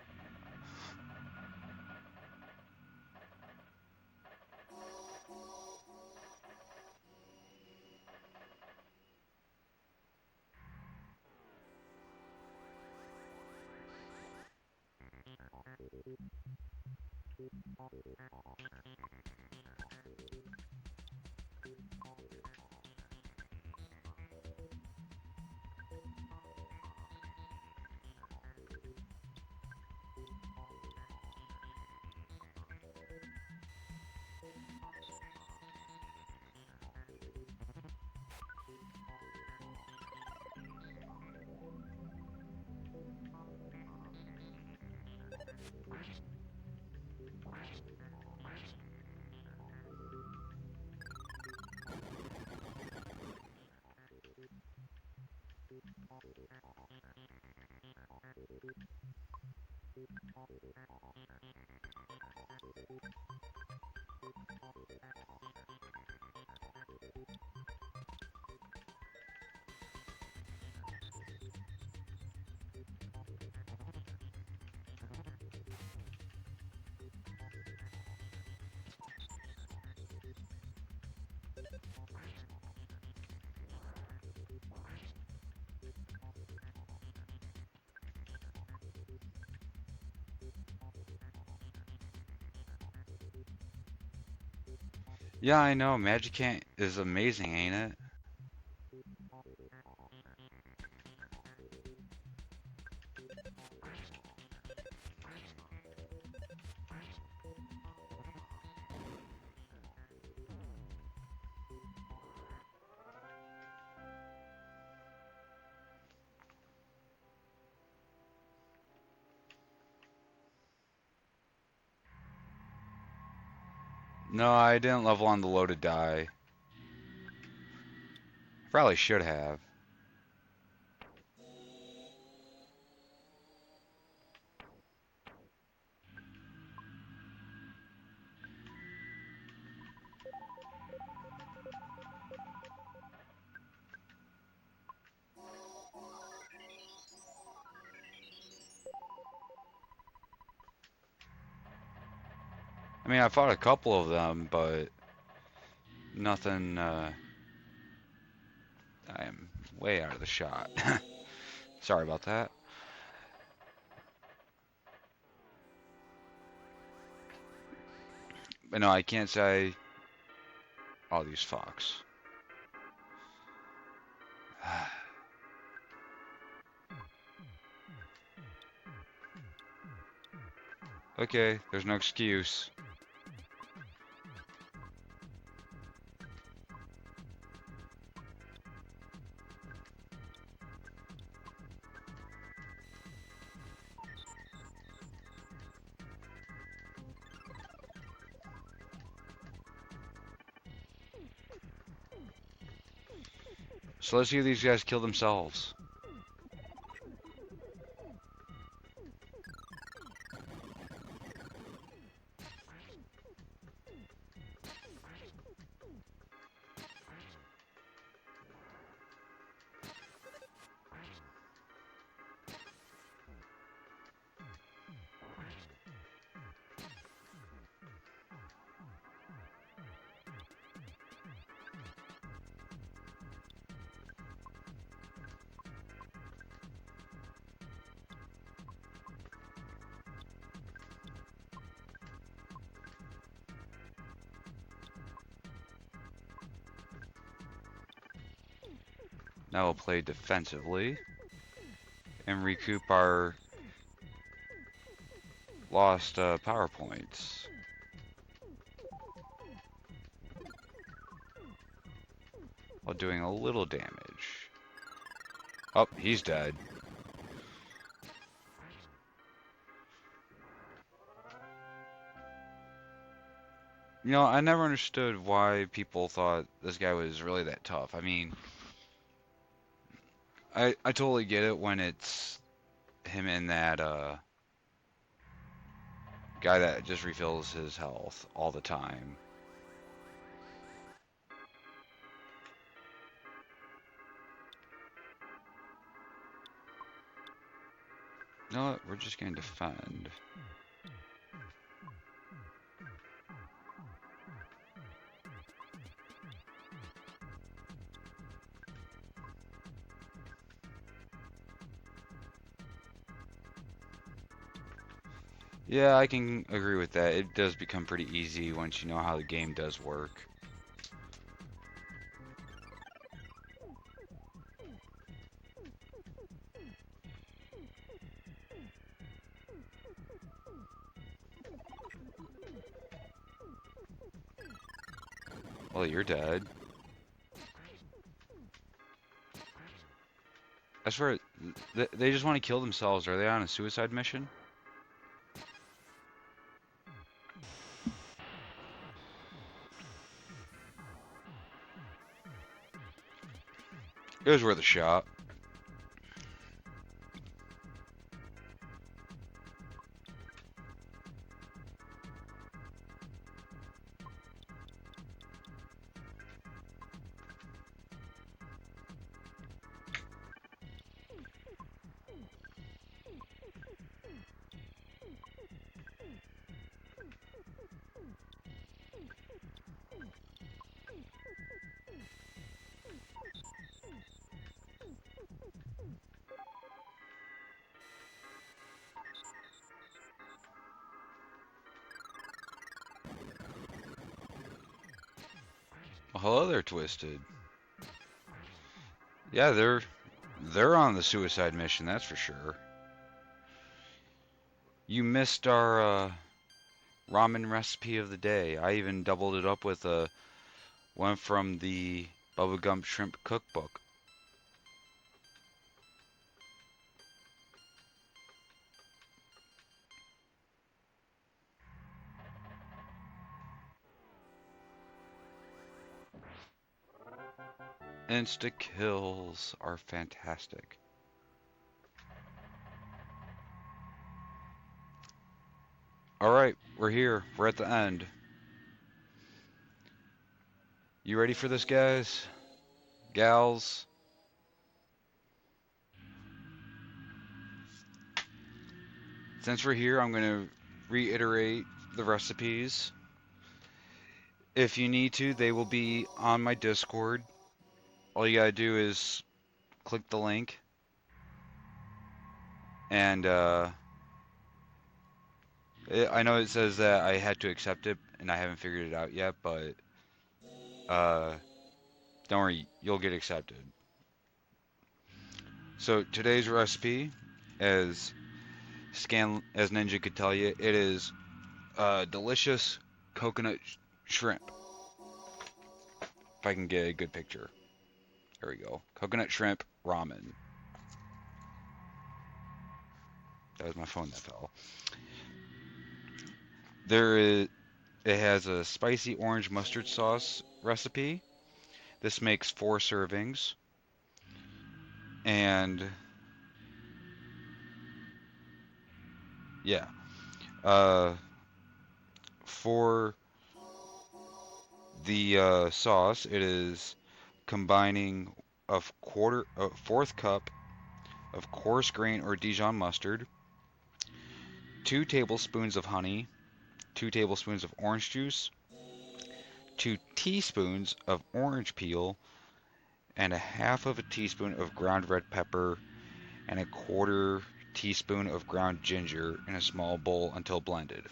Speaker 1: Yeah, I know. Magi-Can is amazing, ain't it? No, I didn't level on the loaded die. Probably should have. I mean, I fought a couple of them, but nothing, I am way out of the shot. Sorry about that. But no, I can't say all these fucks. Okay, there's no excuse. So let's see if these guys kill themselves. Now we'll play defensively and recoup our lost power points while doing a little damage. Oh, he's dead. You know, I never understood why people thought this guy was really that tough. I mean, I totally get it when it's him and that guy that just refills his health all the time. You know what? We're just gonna defend. Yeah, I can agree with that. It does become pretty easy once you know how the game does work. Well, you're dead. I swear, they just want to kill themselves. Are they on a suicide mission? It was worth a shot. Well, hello there, Twisted. Yeah, they're on the suicide mission, that's for sure. You missed our ramen recipe of the day. I even doubled it up with one from the Bubblegum Shrimp Cookbook. Insta kills are fantastic. All right, we're here. We're at the end. You ready for this, guys? Gals? Since we're here, I'm going to reiterate the recipes. If you need to, they will be on my Discord. All you gotta do is click the link, and I know it says that I had to accept it, and I haven't figured it out yet, but uh, don't worry, you'll get accepted. So today's recipe, as as Ninja could tell you, it is delicious coconut shrimp. If I can get a good picture. There we go. Coconut shrimp ramen. That was my phone that fell. It has a spicy orange mustard sauce recipe. This makes 4 servings. And yeah, uh, for the sauce, it is combining a fourth cup of coarse grain or Dijon mustard, 2 tablespoons of honey, 2 tablespoons of orange juice, 2 teaspoons of orange peel, and a half of a teaspoon of ground red pepper, and a quarter teaspoon of ground ginger in a small bowl until blended.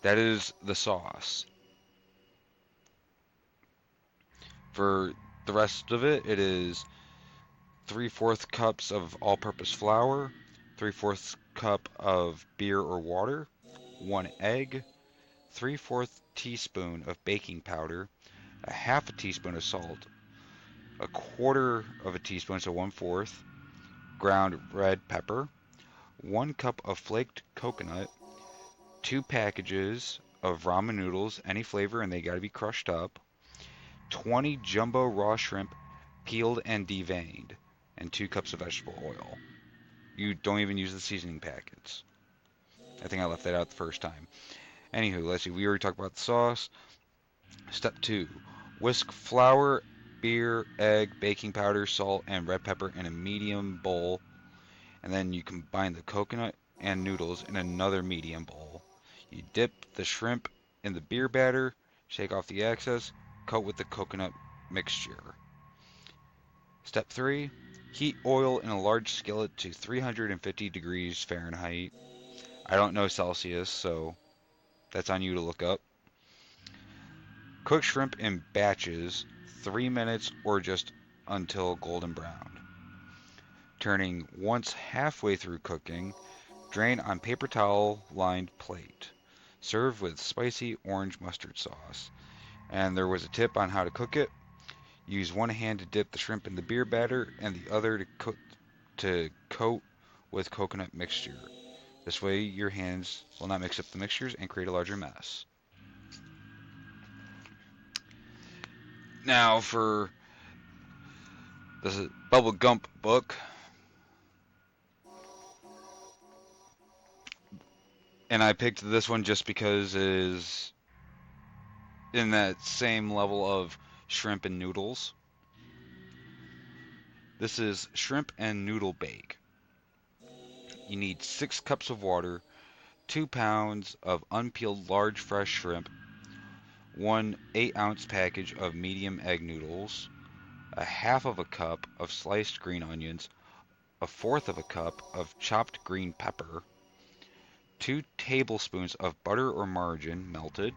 Speaker 1: That is the sauce. For the rest of it, it is 3/4 cups of all-purpose flour, 3/4 cup of beer or water, 1 egg, 3/4 teaspoon of baking powder, a half a teaspoon of salt, a quarter of a teaspoon, so 1/4, ground red pepper, 1 cup of flaked coconut, 2 packages of ramen noodles, any flavor, and they got to be crushed up, 20 jumbo raw shrimp, peeled and deveined, and 2 cups of vegetable oil. You don't even use the seasoning packets. I think I left that out the first time. Anywho, let's see. We already talked about the sauce. Step 2. Whisk flour, beer, egg, baking powder, salt, and red pepper in a medium bowl. And then you combine the coconut and noodles in another medium bowl. You dip the shrimp in the beer batter, shake off the excess, coat with the coconut mixture. Step 3. Heat oil in a large skillet to 350 degrees Fahrenheit. I don't know Celsius, so that's on you to look up. Cook shrimp in batches, 3 minutes or just until golden brown. Turning once halfway through cooking, drain on paper towel lined plate. Serve with spicy orange mustard sauce. And there was a tip on how to cook it. Use one hand to dip the shrimp in the beer batter and the other to coat with coconut mixture. This way your hands will not mix up the mixtures and create a larger mess. Now for the Bubble Gump book. And I picked this one just because it is in that same level of shrimp and noodles. This is shrimp and noodle bake. You need 6 cups of water, 2 pounds of unpeeled large fresh shrimp, 1 8-ounce package of medium egg noodles, a half of a cup of sliced green onions, a fourth of a cup of chopped green pepper, 2 tablespoons of butter or margarine melted,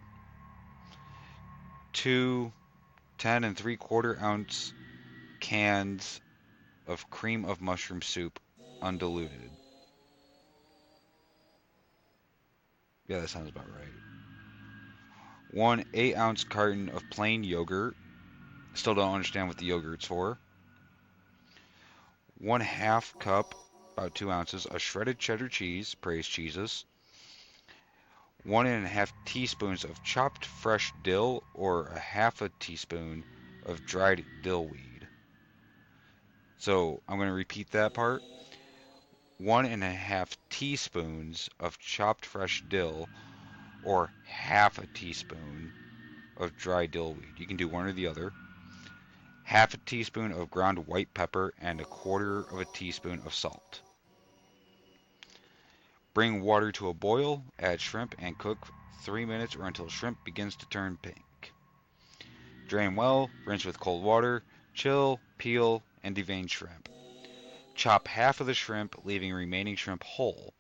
Speaker 1: 2 10 3/4 ounce cans of cream of mushroom soup, undiluted. Yeah, that sounds about right. 1 8-ounce carton of plain yogurt. Still don't understand what the yogurt's for. 1/2 cup, about 2 ounces, of shredded cheddar cheese, praise cheeses. 1.5 teaspoons of chopped fresh dill, or a half a teaspoon of dried dill weed. So I'm going to repeat that part. 1.5 teaspoons of chopped fresh dill, or half a teaspoon of dry dill weed. You can do one or the other. Half a teaspoon of ground white pepper and 1/4 teaspoon of salt. Bring water to a boil, add shrimp, and cook 3 minutes or until shrimp begins to turn pink. Drain well, rinse with cold water, chill, peel, and devein shrimp. Chop half of the shrimp, leaving remaining shrimp whole.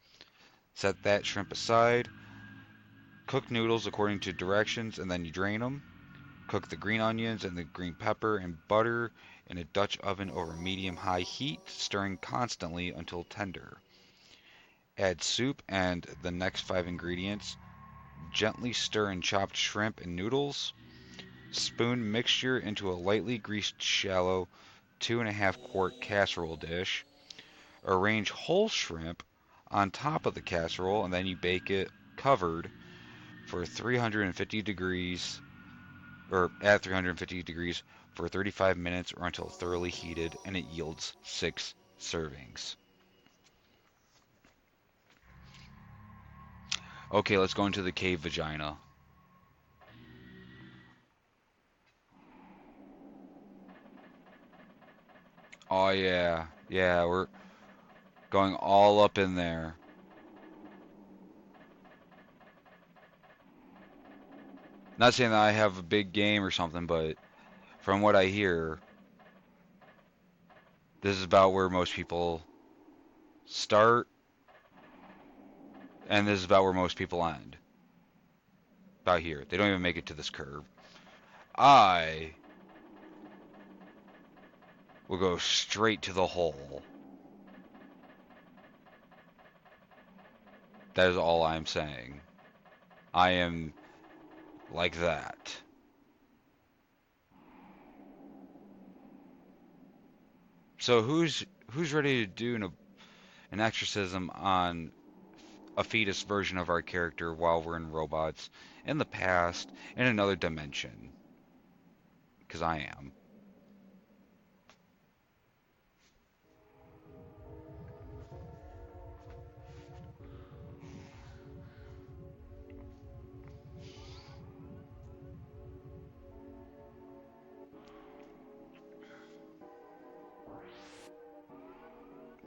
Speaker 1: Set that shrimp aside. Cook noodles according to directions, and then you drain them. Cook the green onions and the green pepper and butter in a Dutch oven over medium-high heat, stirring constantly until tender. Add soup and the next 5 ingredients. Gently stir in chopped shrimp and noodles. Spoon mixture into a lightly greased shallow 2.5-quart casserole dish. Arrange whole shrimp on top of the casserole, and then you bake it covered for 350 degrees, or at 350 degrees for 35 minutes or until thoroughly heated, and it yields 6 servings. Okay, let's go into the cave vagina. Oh yeah, yeah, we're going all up in there. Not saying that I have a big game or something, but from what I hear, this is about where most people start, and this is about where most people end. About here. They don't even make it to this curve. I will go straight to the hole. That is all I'm saying. I am like that. So who's ready to do an exorcism on a fetus version of our character while we're in robots in the past in another dimension? Because I am.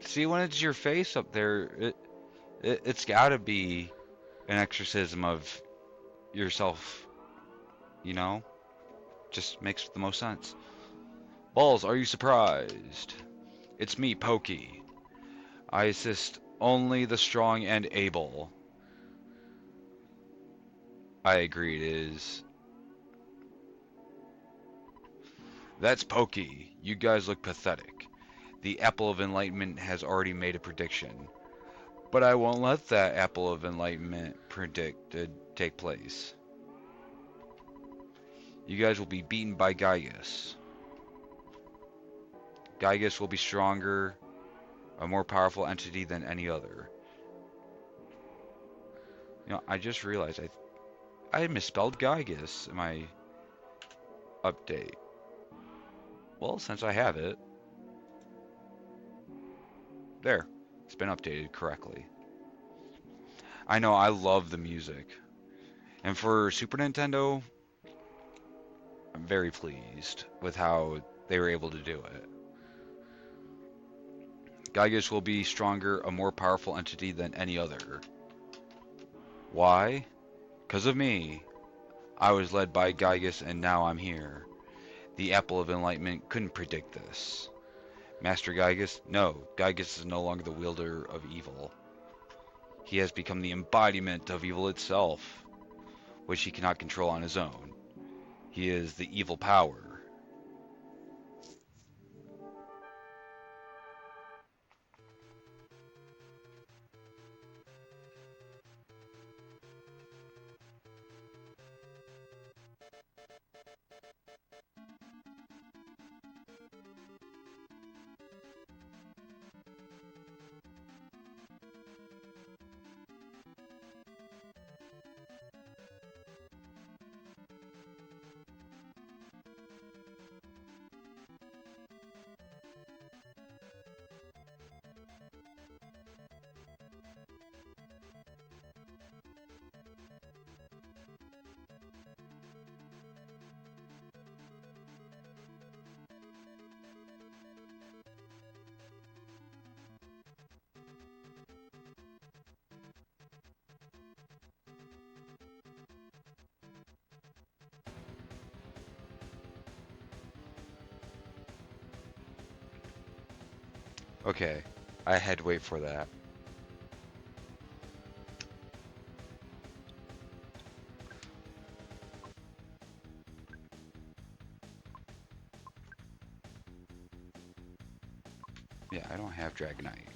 Speaker 1: See, when it's your face up there, it's got to be an exorcism of yourself, you know? Just makes the most sense. Balls, are you surprised? It's me, Pokey. I assist only the strong and able. I agree, it is. That's Pokey. You guys look pathetic. The Apple of Enlightenment has already made a prediction. But I won't let that Apple of Enlightenment predicted take place. You guys will be beaten by Gygus. Gygus will be stronger, a more powerful entity than any other. You know, I just realized I misspelled Gygus in my update. Well, since I have it, there, it's been updated correctly. I know, I love the music. And for Super Nintendo, I'm very pleased with how they were able to do it. Gygus will be stronger, a more powerful entity than any other. Why? Because of me. I was led by Gygus and now I'm here. The Apple of Enlightenment couldn't predict this. Master Gygus? No, Gygus is no longer the wielder of evil. He has become the embodiment of evil itself, which he cannot control on his own. He is the evil power. Okay, I had to wait for that. Yeah, I don't have Dragonite.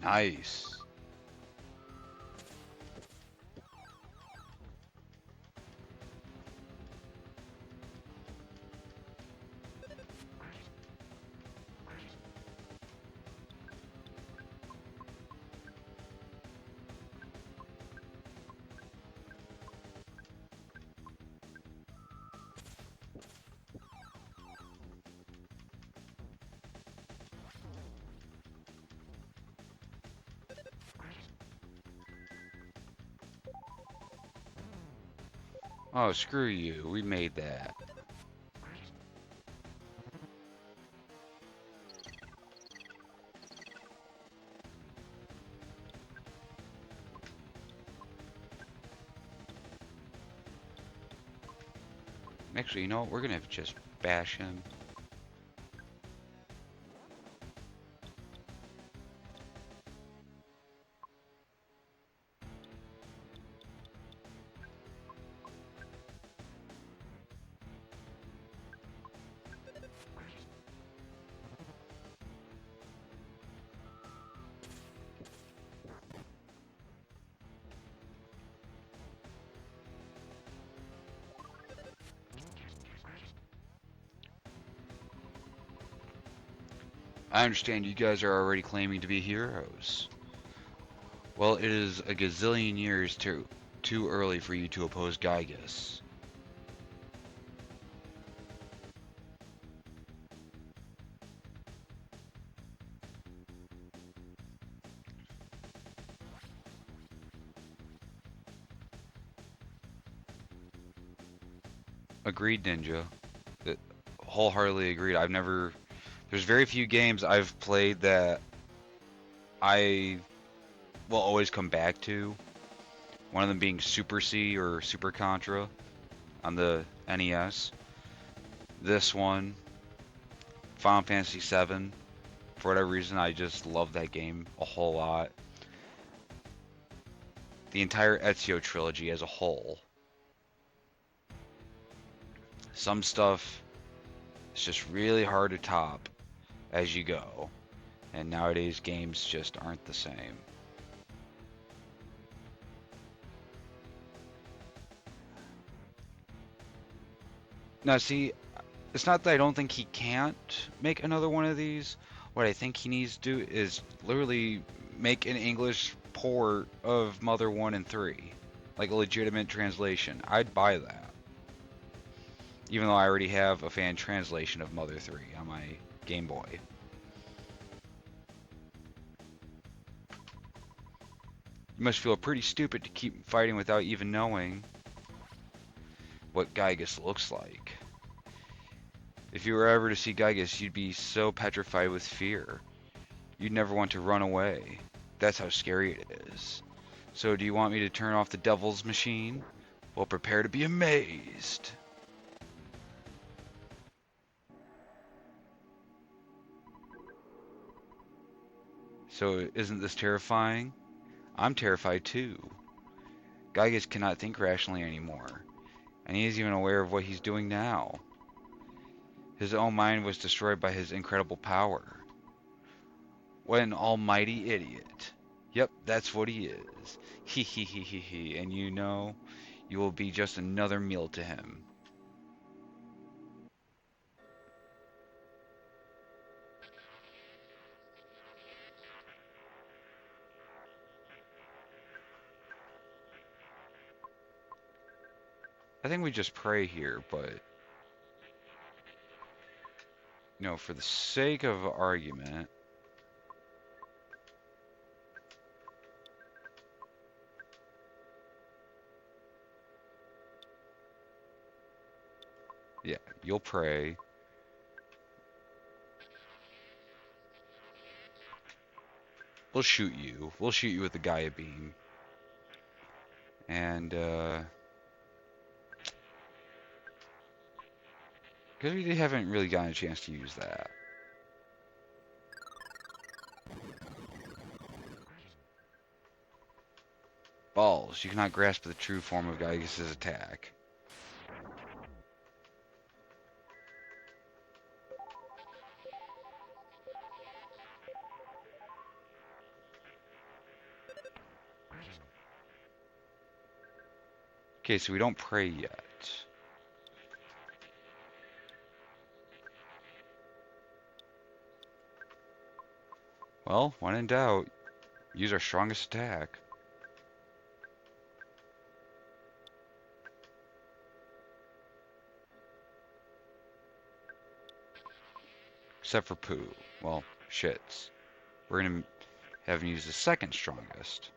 Speaker 1: Nice. Oh, screw you. We made that. Actually, you know what? We're gonna just bash him. I understand you guys are already claiming to be heroes. Well, it is a gazillion years too early for you to oppose Gygus. Agreed, Ninja. Uh, Wholeheartedly agreed. There's very few games I've played that I will always come back to. One of them being Super C or Super Contra on the NES. This one, Final Fantasy VII. For whatever reason, I just love that game a whole lot. The entire Ezio trilogy as a whole. Some stuff is just really hard to top as you go. And nowadays, games just aren't the same. Now, see, it's not that I don't think he can't make another one of these. What I think he needs to do is literally make an English port of Mother 1 and 3. Like a legitimate translation. I'd buy that. Even though I already have a fan translation of Mother 3 on my Game Boy. You must feel pretty stupid to keep fighting without even knowing what Gygus looks like. If you were ever to see Gygus, you'd be so petrified with fear. You'd never want to run away. That's how scary it is. So do you want me to turn off the devil's machine? Well, prepare to be amazed. So isn't this terrifying? I'm terrified too. Gygus cannot think rationally anymore, and he isn't even aware of what he's doing now. His own mind was destroyed by his incredible power. What an almighty idiot. Yep, that's what he is. He he he he he. And you know, you will be just another meal to him. I think we just pray here, but you know, for the sake of argument, yeah, you'll pray. We'll shoot you. We'll shoot you with the Gaia beam. And, because we haven't really gotten a chance to use that. Balls, you cannot grasp the true form of Gygus' attack. Okay, so we don't pray yet. Well, when in doubt, use our strongest attack. Except for poo. Well, shits. We're gonna have him use the second strongest.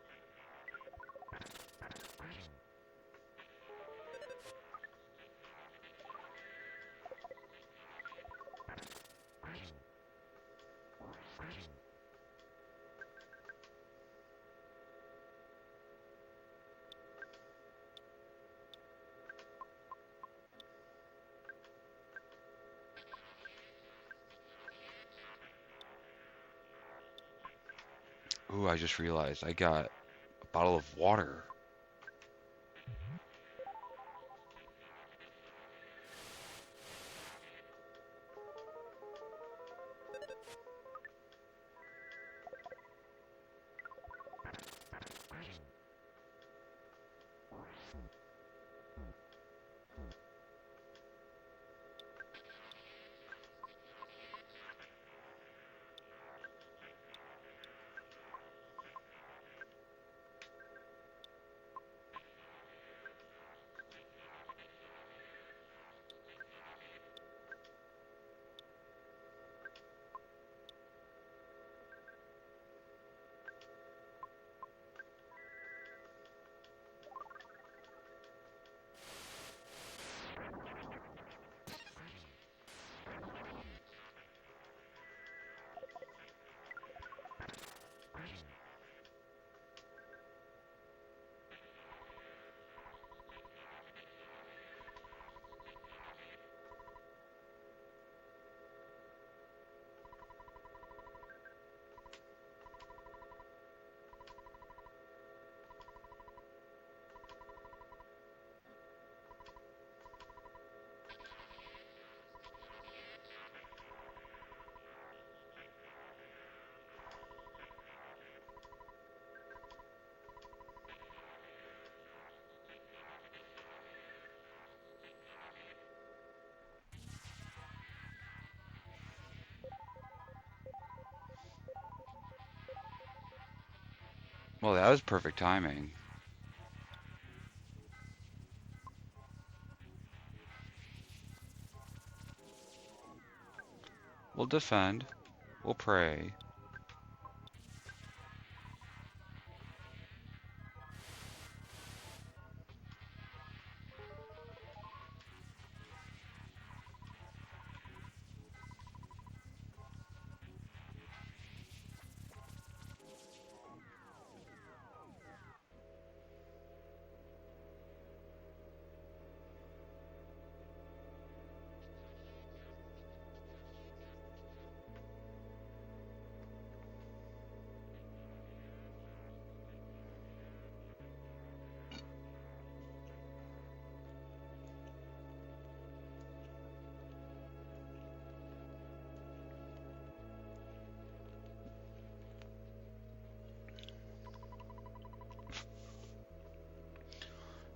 Speaker 1: Ooh, I just realized I got a bottle of water. Well, that was perfect timing. We'll defend. We'll pray.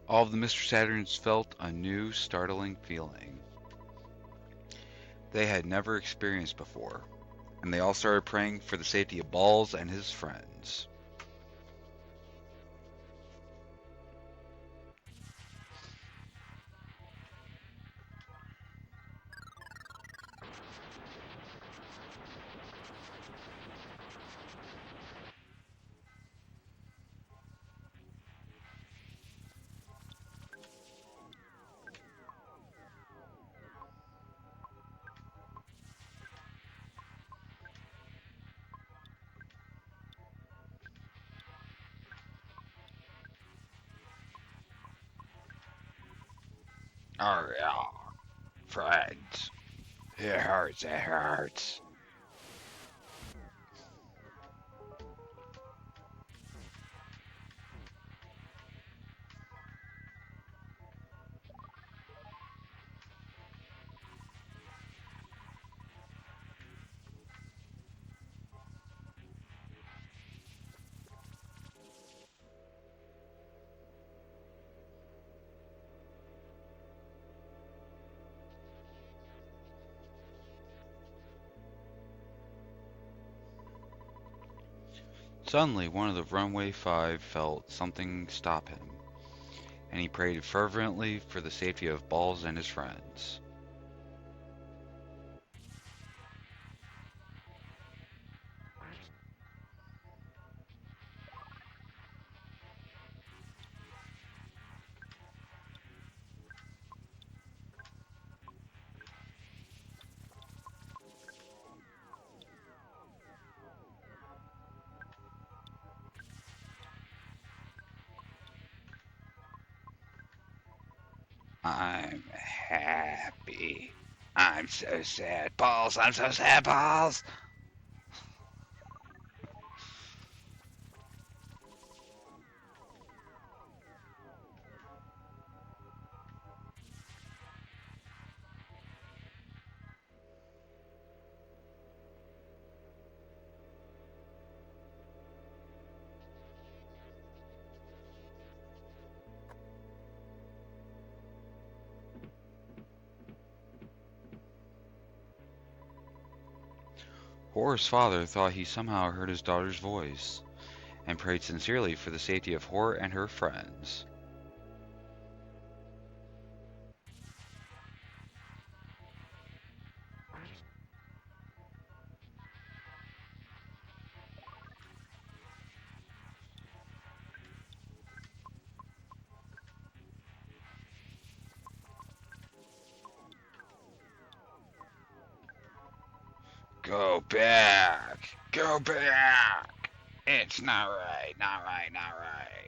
Speaker 1: All of the Mr. Saturns felt a new, startling feeling they had never experienced before, and they all started praying for the safety of Balls and his friends. Oh, yeah, friends. It hurts, it hurts. Suddenly, one of the runway 5 felt something stop him, and he prayed fervently for the safety of Balls and his friends. I'm happy. I'm so sad, Balls. I'm so sad, Balls. Horror's father thought he somehow heard his daughter's voice, and prayed sincerely for the safety of Horror and her friends. Go back! Go back! It's not right, not right, not right.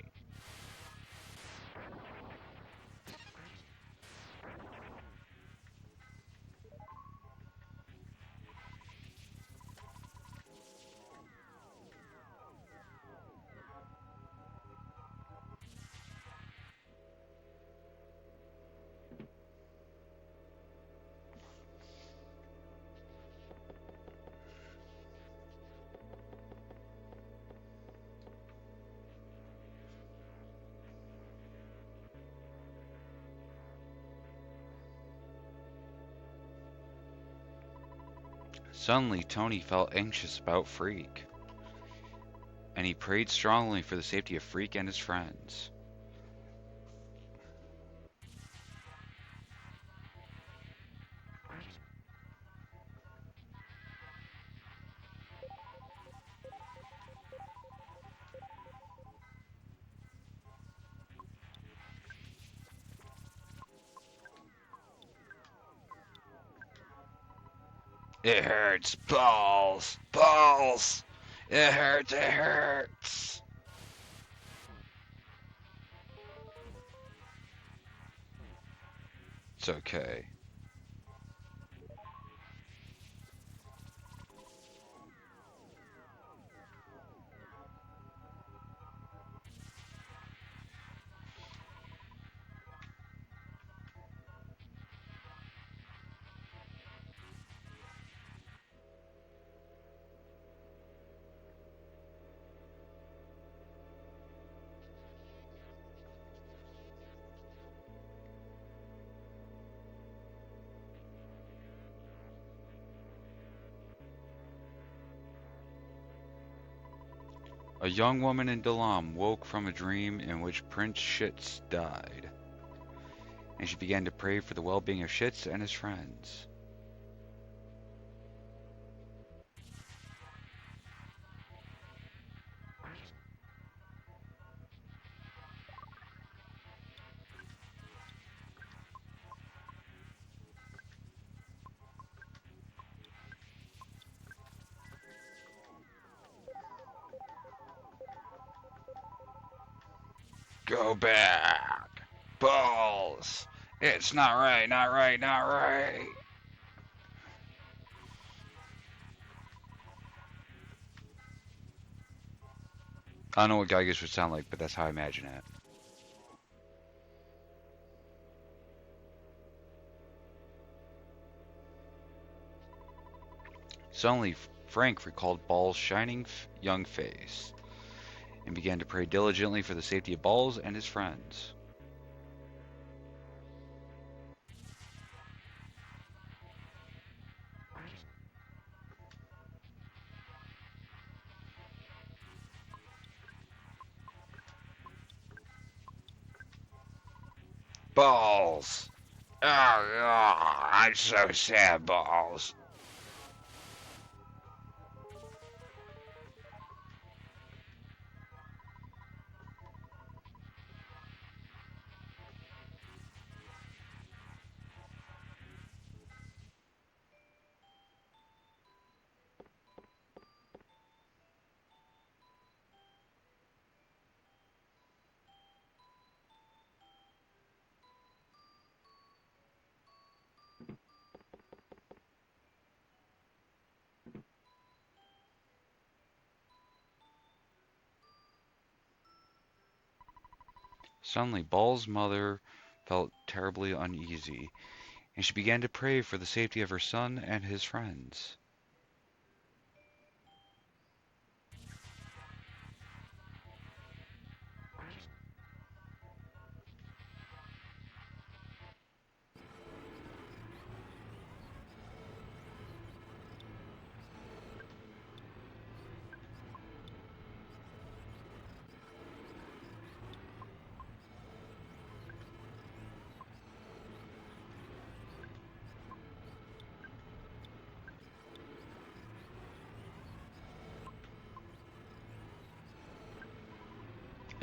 Speaker 1: Suddenly, Tony felt anxious about Freak. and he prayed strongly for the safety of Freak and his friends. It hurts, balls, balls. It hurts, it hurts. It's okay. A young woman in Dalam woke from a dream in which Prince Shits died, and she began to pray for the well-being of Shits and his friends. Go back! Balls! It's not right, not right, not right! I don't know what Gygus would sound like, but that's how I imagine it. Suddenly, Frank recalled Ball's shining young face and began to pray diligently for the safety of Balls and his friends. Balls! Oh, I'm so sad, Balls. Suddenly, Ball's mother felt terribly uneasy, and she began to pray for the safety of her son and his friends.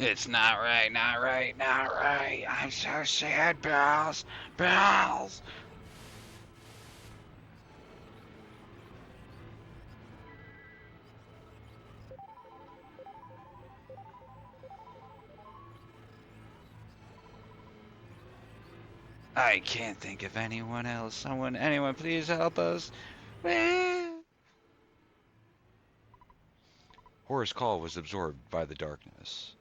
Speaker 1: It's not right, not right, not right. I'm so sad, Balls. Balls! I can't think of anyone else. Anyone, please help us. Horace Call was absorbed by the darkness.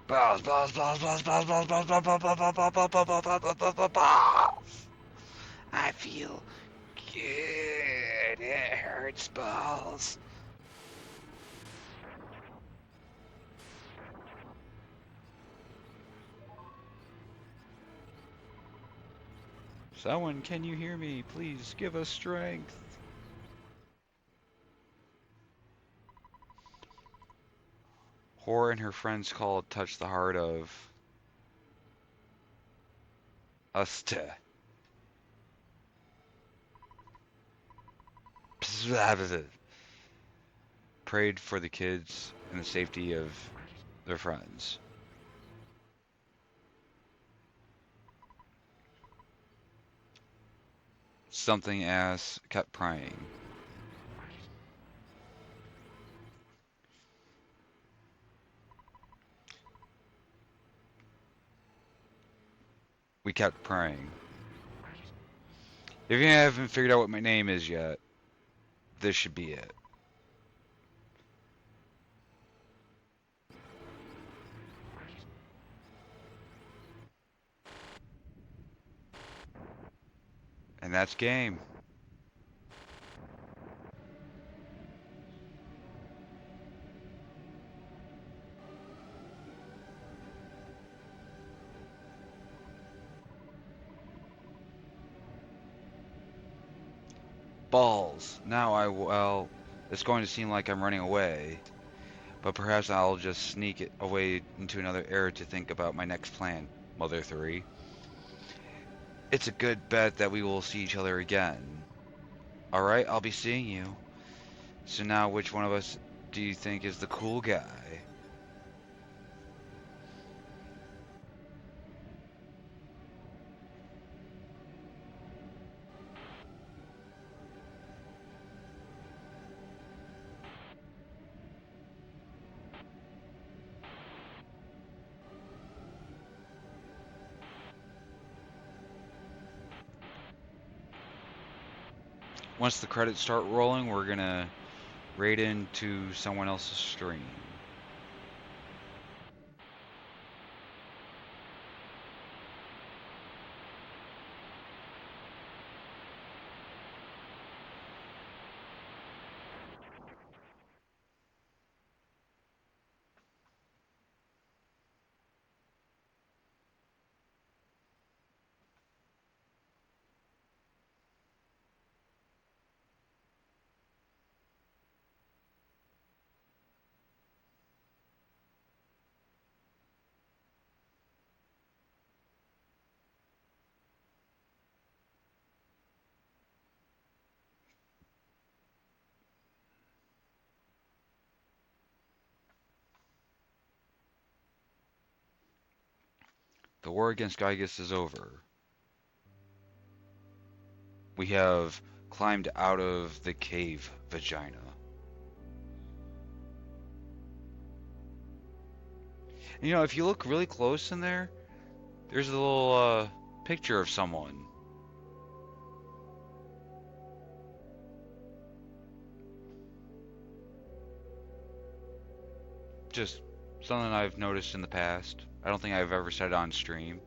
Speaker 1: Balls, balls, balls, balls, balls, balls, balls, balls, balls, balls, balls, balls, balls, balls, balls, balls, balls, balls. I feel good. It hurts, balls. Someone, can you hear me? Please give us strength. Horror and her friends call touch the heart of Usta. Prayed for the kids and the safety of their friends. Something ass kept praying. We kept praying. If you haven't figured out what my name is yet, this should be it. And that's game. Balls. Now well, it's going to seem like I'm running away, but perhaps I'll just sneak it away into another era to think about my next plan, Mother 3. It's a good bet that we will see each other again. Alright, I'll be seeing you. So now, which one of us do you think is the cool guy? Once the credits start rolling, we're gonna raid into someone else's stream. The war against Gygus is over. We have climbed out of the cave vagina. And, you know, if you look really close in there, there's a little picture of someone. Just something I've noticed in the past. I don't think I've ever said it on stream.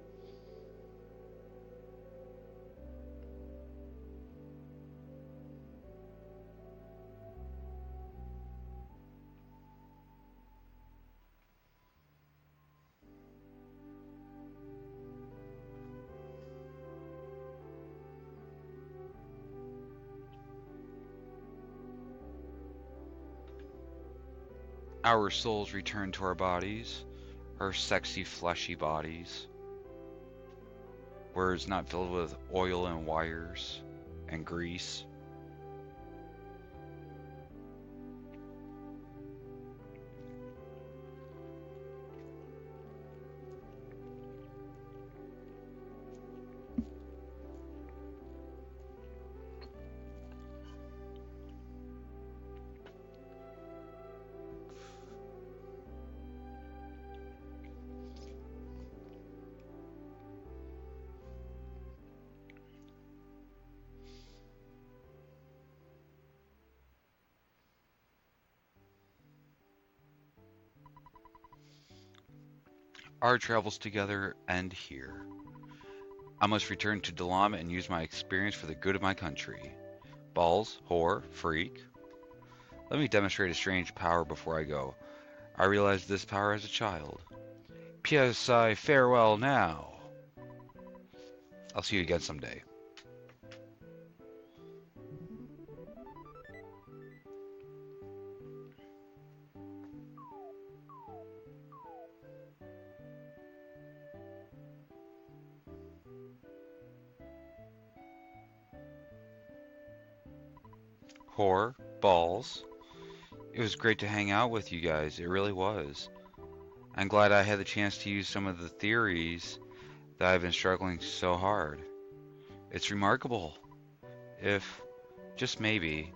Speaker 1: Our souls return to our bodies, our sexy fleshy bodies. Words not filled with oil and wires and grease. Our travels together end here. I must return to Dalam and use my experience for the good of my country. Balls, whore, freak. Let me demonstrate a strange power before I go. I realized this power as a child. P.S. I farewell now. I'll see you again someday. Whore, balls. It was great to hang out with you guys. It really was. I'm glad I had the chance to use some of the theories that I've been struggling so hard. It's remarkable. If, just maybe,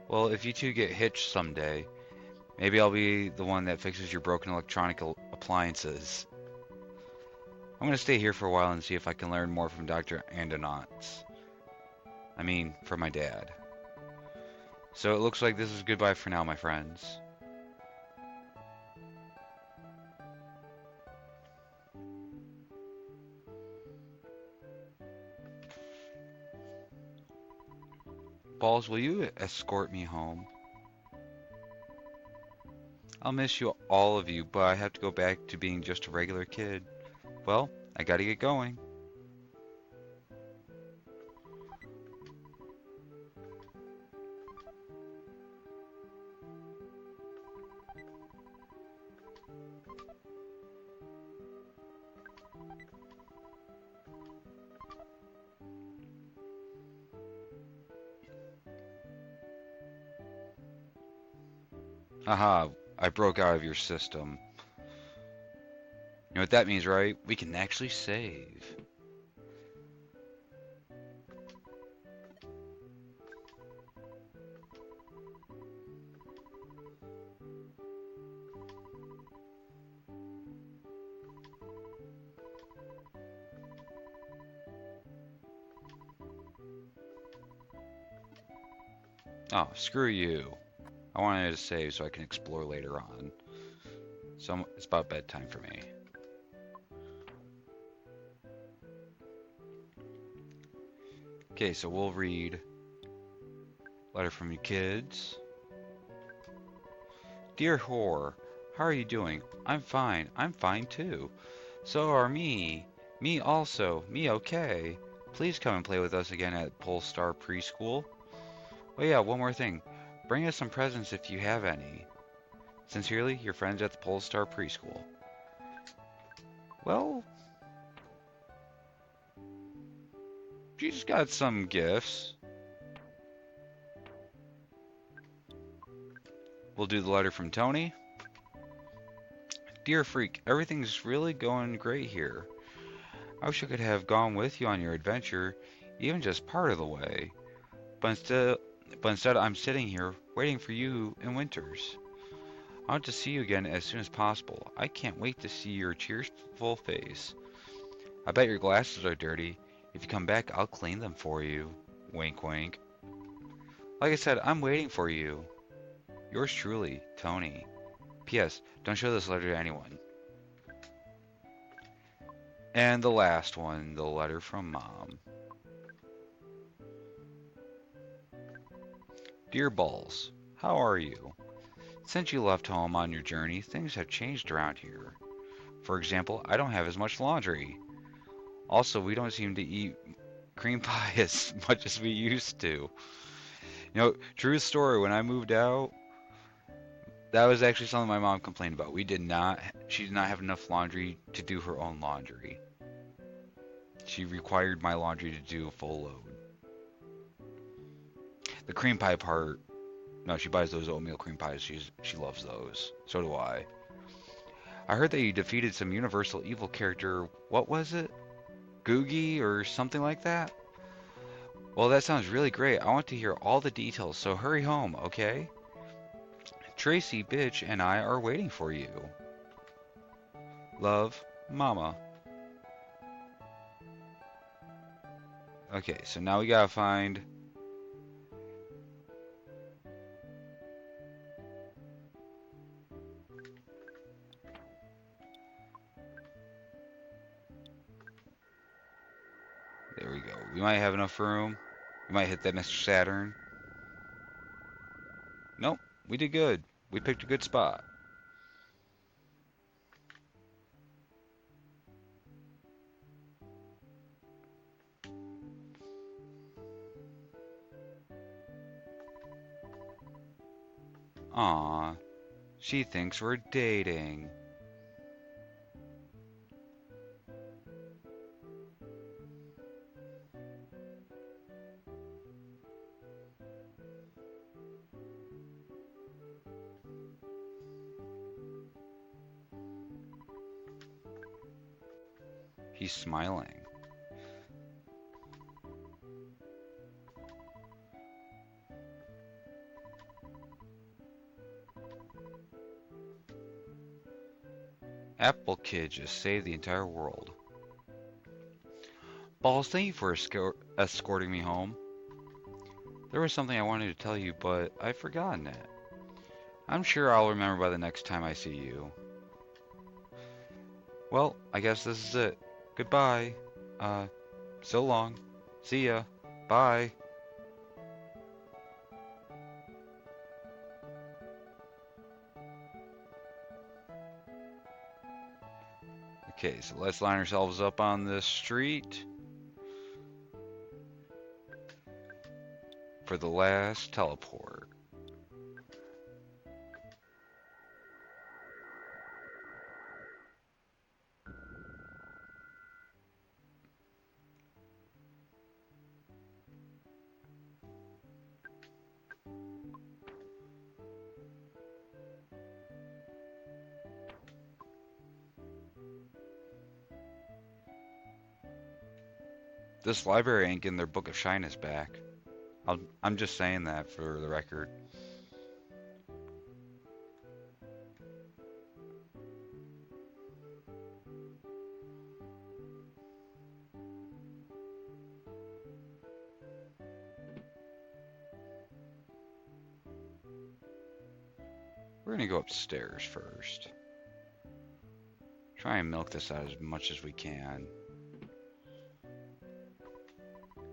Speaker 1: well, if you two get hitched someday, maybe I'll be the one that fixes your broken electronic appliances. I'm gonna stay here for a while and see if I can learn more from Dr. Andonauts. I mean, from my dad. So it looks like this is goodbye for now, my friends. Balls, will you escort me home? I'll miss you, all of you, but I have to go back to being just a regular kid. Well, I gotta get going. Aha, I broke out of your system. You know what that means, right? We can actually save. Oh, screw you. I wanted to save so I can explore later on. So it's about bedtime for me. Okay, so we'll read letter from you kids. Dear Whore, how are you doing? I'm fine. I'm fine too. So are me. Me also. Me okay. Please come and play with us again at Polestar Preschool. Oh yeah, one more thing. Bring us some presents if you have any. Sincerely, your friends at the Polestar Preschool. Well, she's got some gifts. We'll do the letter from Tony. Dear Freak, everything's really going great here. I wish I could have gone with you on your adventure, even just part of the way. But instead I'm sitting here waiting for you in Winters. I want to see you again as soon as possible. I can't wait to see your cheerful face. I bet your glasses are dirty. If you come back, I'll clean them for you. Wink, wink. Like I said, I'm waiting for you. Yours truly, Tony. P.S. Don't show this letter to anyone. And the last one, the letter from Mom. Dear Balls, how are you? Since you left home on your journey, things have changed around here. For example, I don't have as much laundry. Also, we don't seem to eat cream pie as much as we used to. You know, true story, when I moved out, that was actually something my mom complained about. She did not have enough laundry to do her own laundry. She required my laundry to do a full load. The cream pie part, no, she buys those oatmeal cream pies. She loves those. So do I. I heard that you defeated some universal evil character. What was it? Googie or something like that? Well, that sounds really great. I want to hear all the details, so hurry home, okay? Tracy, bitch, and I are waiting for you. Love, Mama. Okay, so now we gotta find... There we go. We might have enough room. We might hit that Mr. Saturn. Nope, we did good. We picked a good spot. Aw, she thinks we're dating. He's smiling. Apple Kid just saved the entire world. Balls, thank you for escorting me home. There was something I wanted to tell you, but I've forgotten it. I'm sure I'll remember by the next time I see you. Well, I guess this is it. Goodbye. Uh, so long. See ya. Bye. Okay, so let's line ourselves up on this street for the last teleport. This library ain't getting their Book of Shyness back. I'm just saying that for the record. We're gonna go upstairs first. Try and milk this out as much as we can.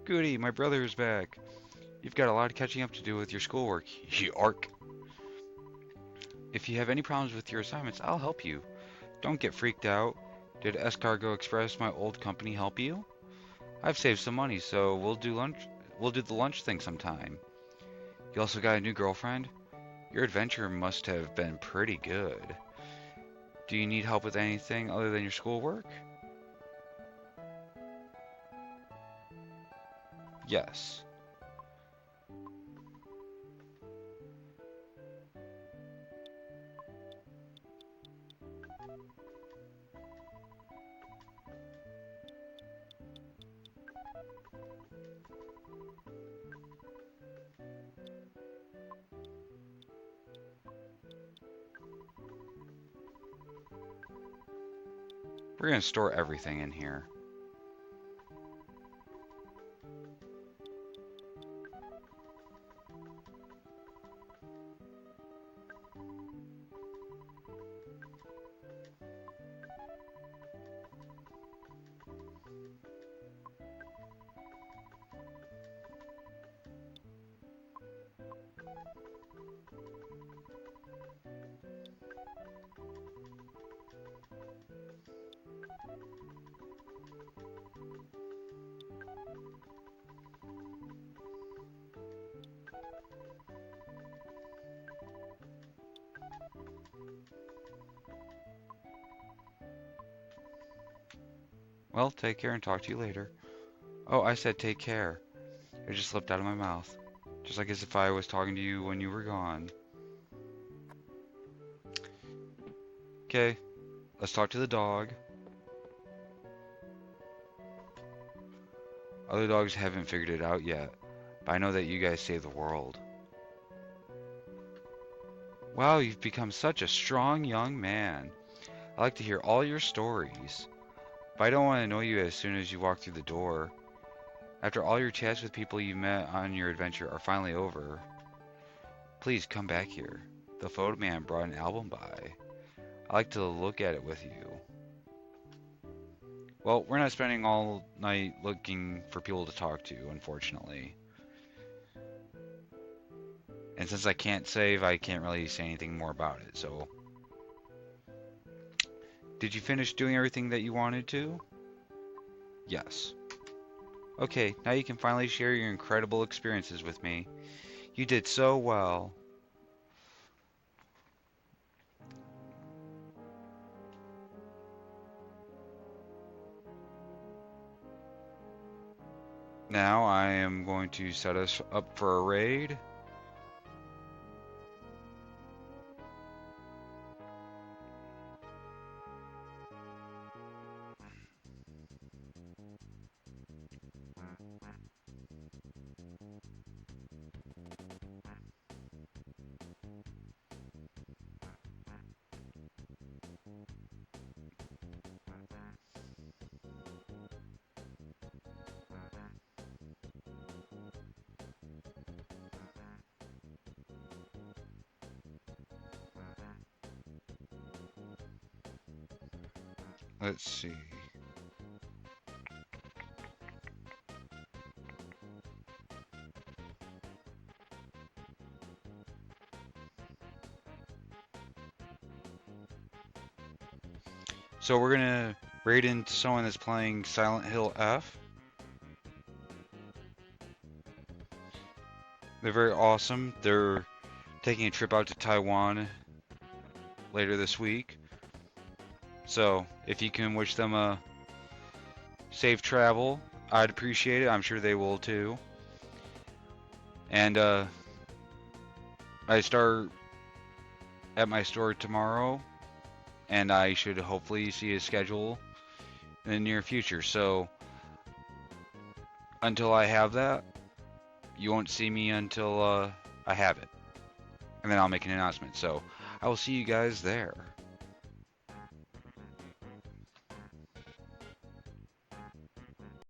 Speaker 1: Goody, my brother is back. You've got a lot of catching up to do with your schoolwork. Yark. If you have any problems with your assignments, I'll help you. Don't get freaked out. Did Escargo Express, my old company, help you? I've saved some money, so we'll do lunch. We'll do the lunch thing sometime. You also got a new girlfriend? Your adventure must have been pretty good. Do you need help with anything other than your schoolwork? Yes. We're gonna store everything in here. Well, take care and talk to you later. Oh, I said take care. It just slipped out of my mouth. Just like as if I was talking to you when you were gone. Okay, let's talk to the dog. Other dogs haven't figured it out yet, but I know that you guys save the world. Wow, you've become such a strong young man. I like to hear all your stories. But I don't want to annoy you as soon as you walk through the door. After all your chats with people you met on your adventure are finally over, please come back here. The photo man brought an album by. I like to look at it with you. Well, we're not spending all night looking for people to talk to, unfortunately. And since I can't save, I can't really say anything more about it, so... Did you finish doing everything that you wanted to? Yes. Okay, now you can finally share your incredible experiences with me. You did so well. Now I am going to set us up for a raid. Let's see. So we're gonna raid into someone that's playing Silent Hill F. They're very awesome. They're taking a trip out to Taiwan later this week. So if you can wish them a safe travel, I'd appreciate it. I'm sure they will too. And I start at my store tomorrow, and I should hopefully see a schedule in the near future. So until I have that, you won't see me until I have it, and then I'll make an announcement. So I will see you guys there.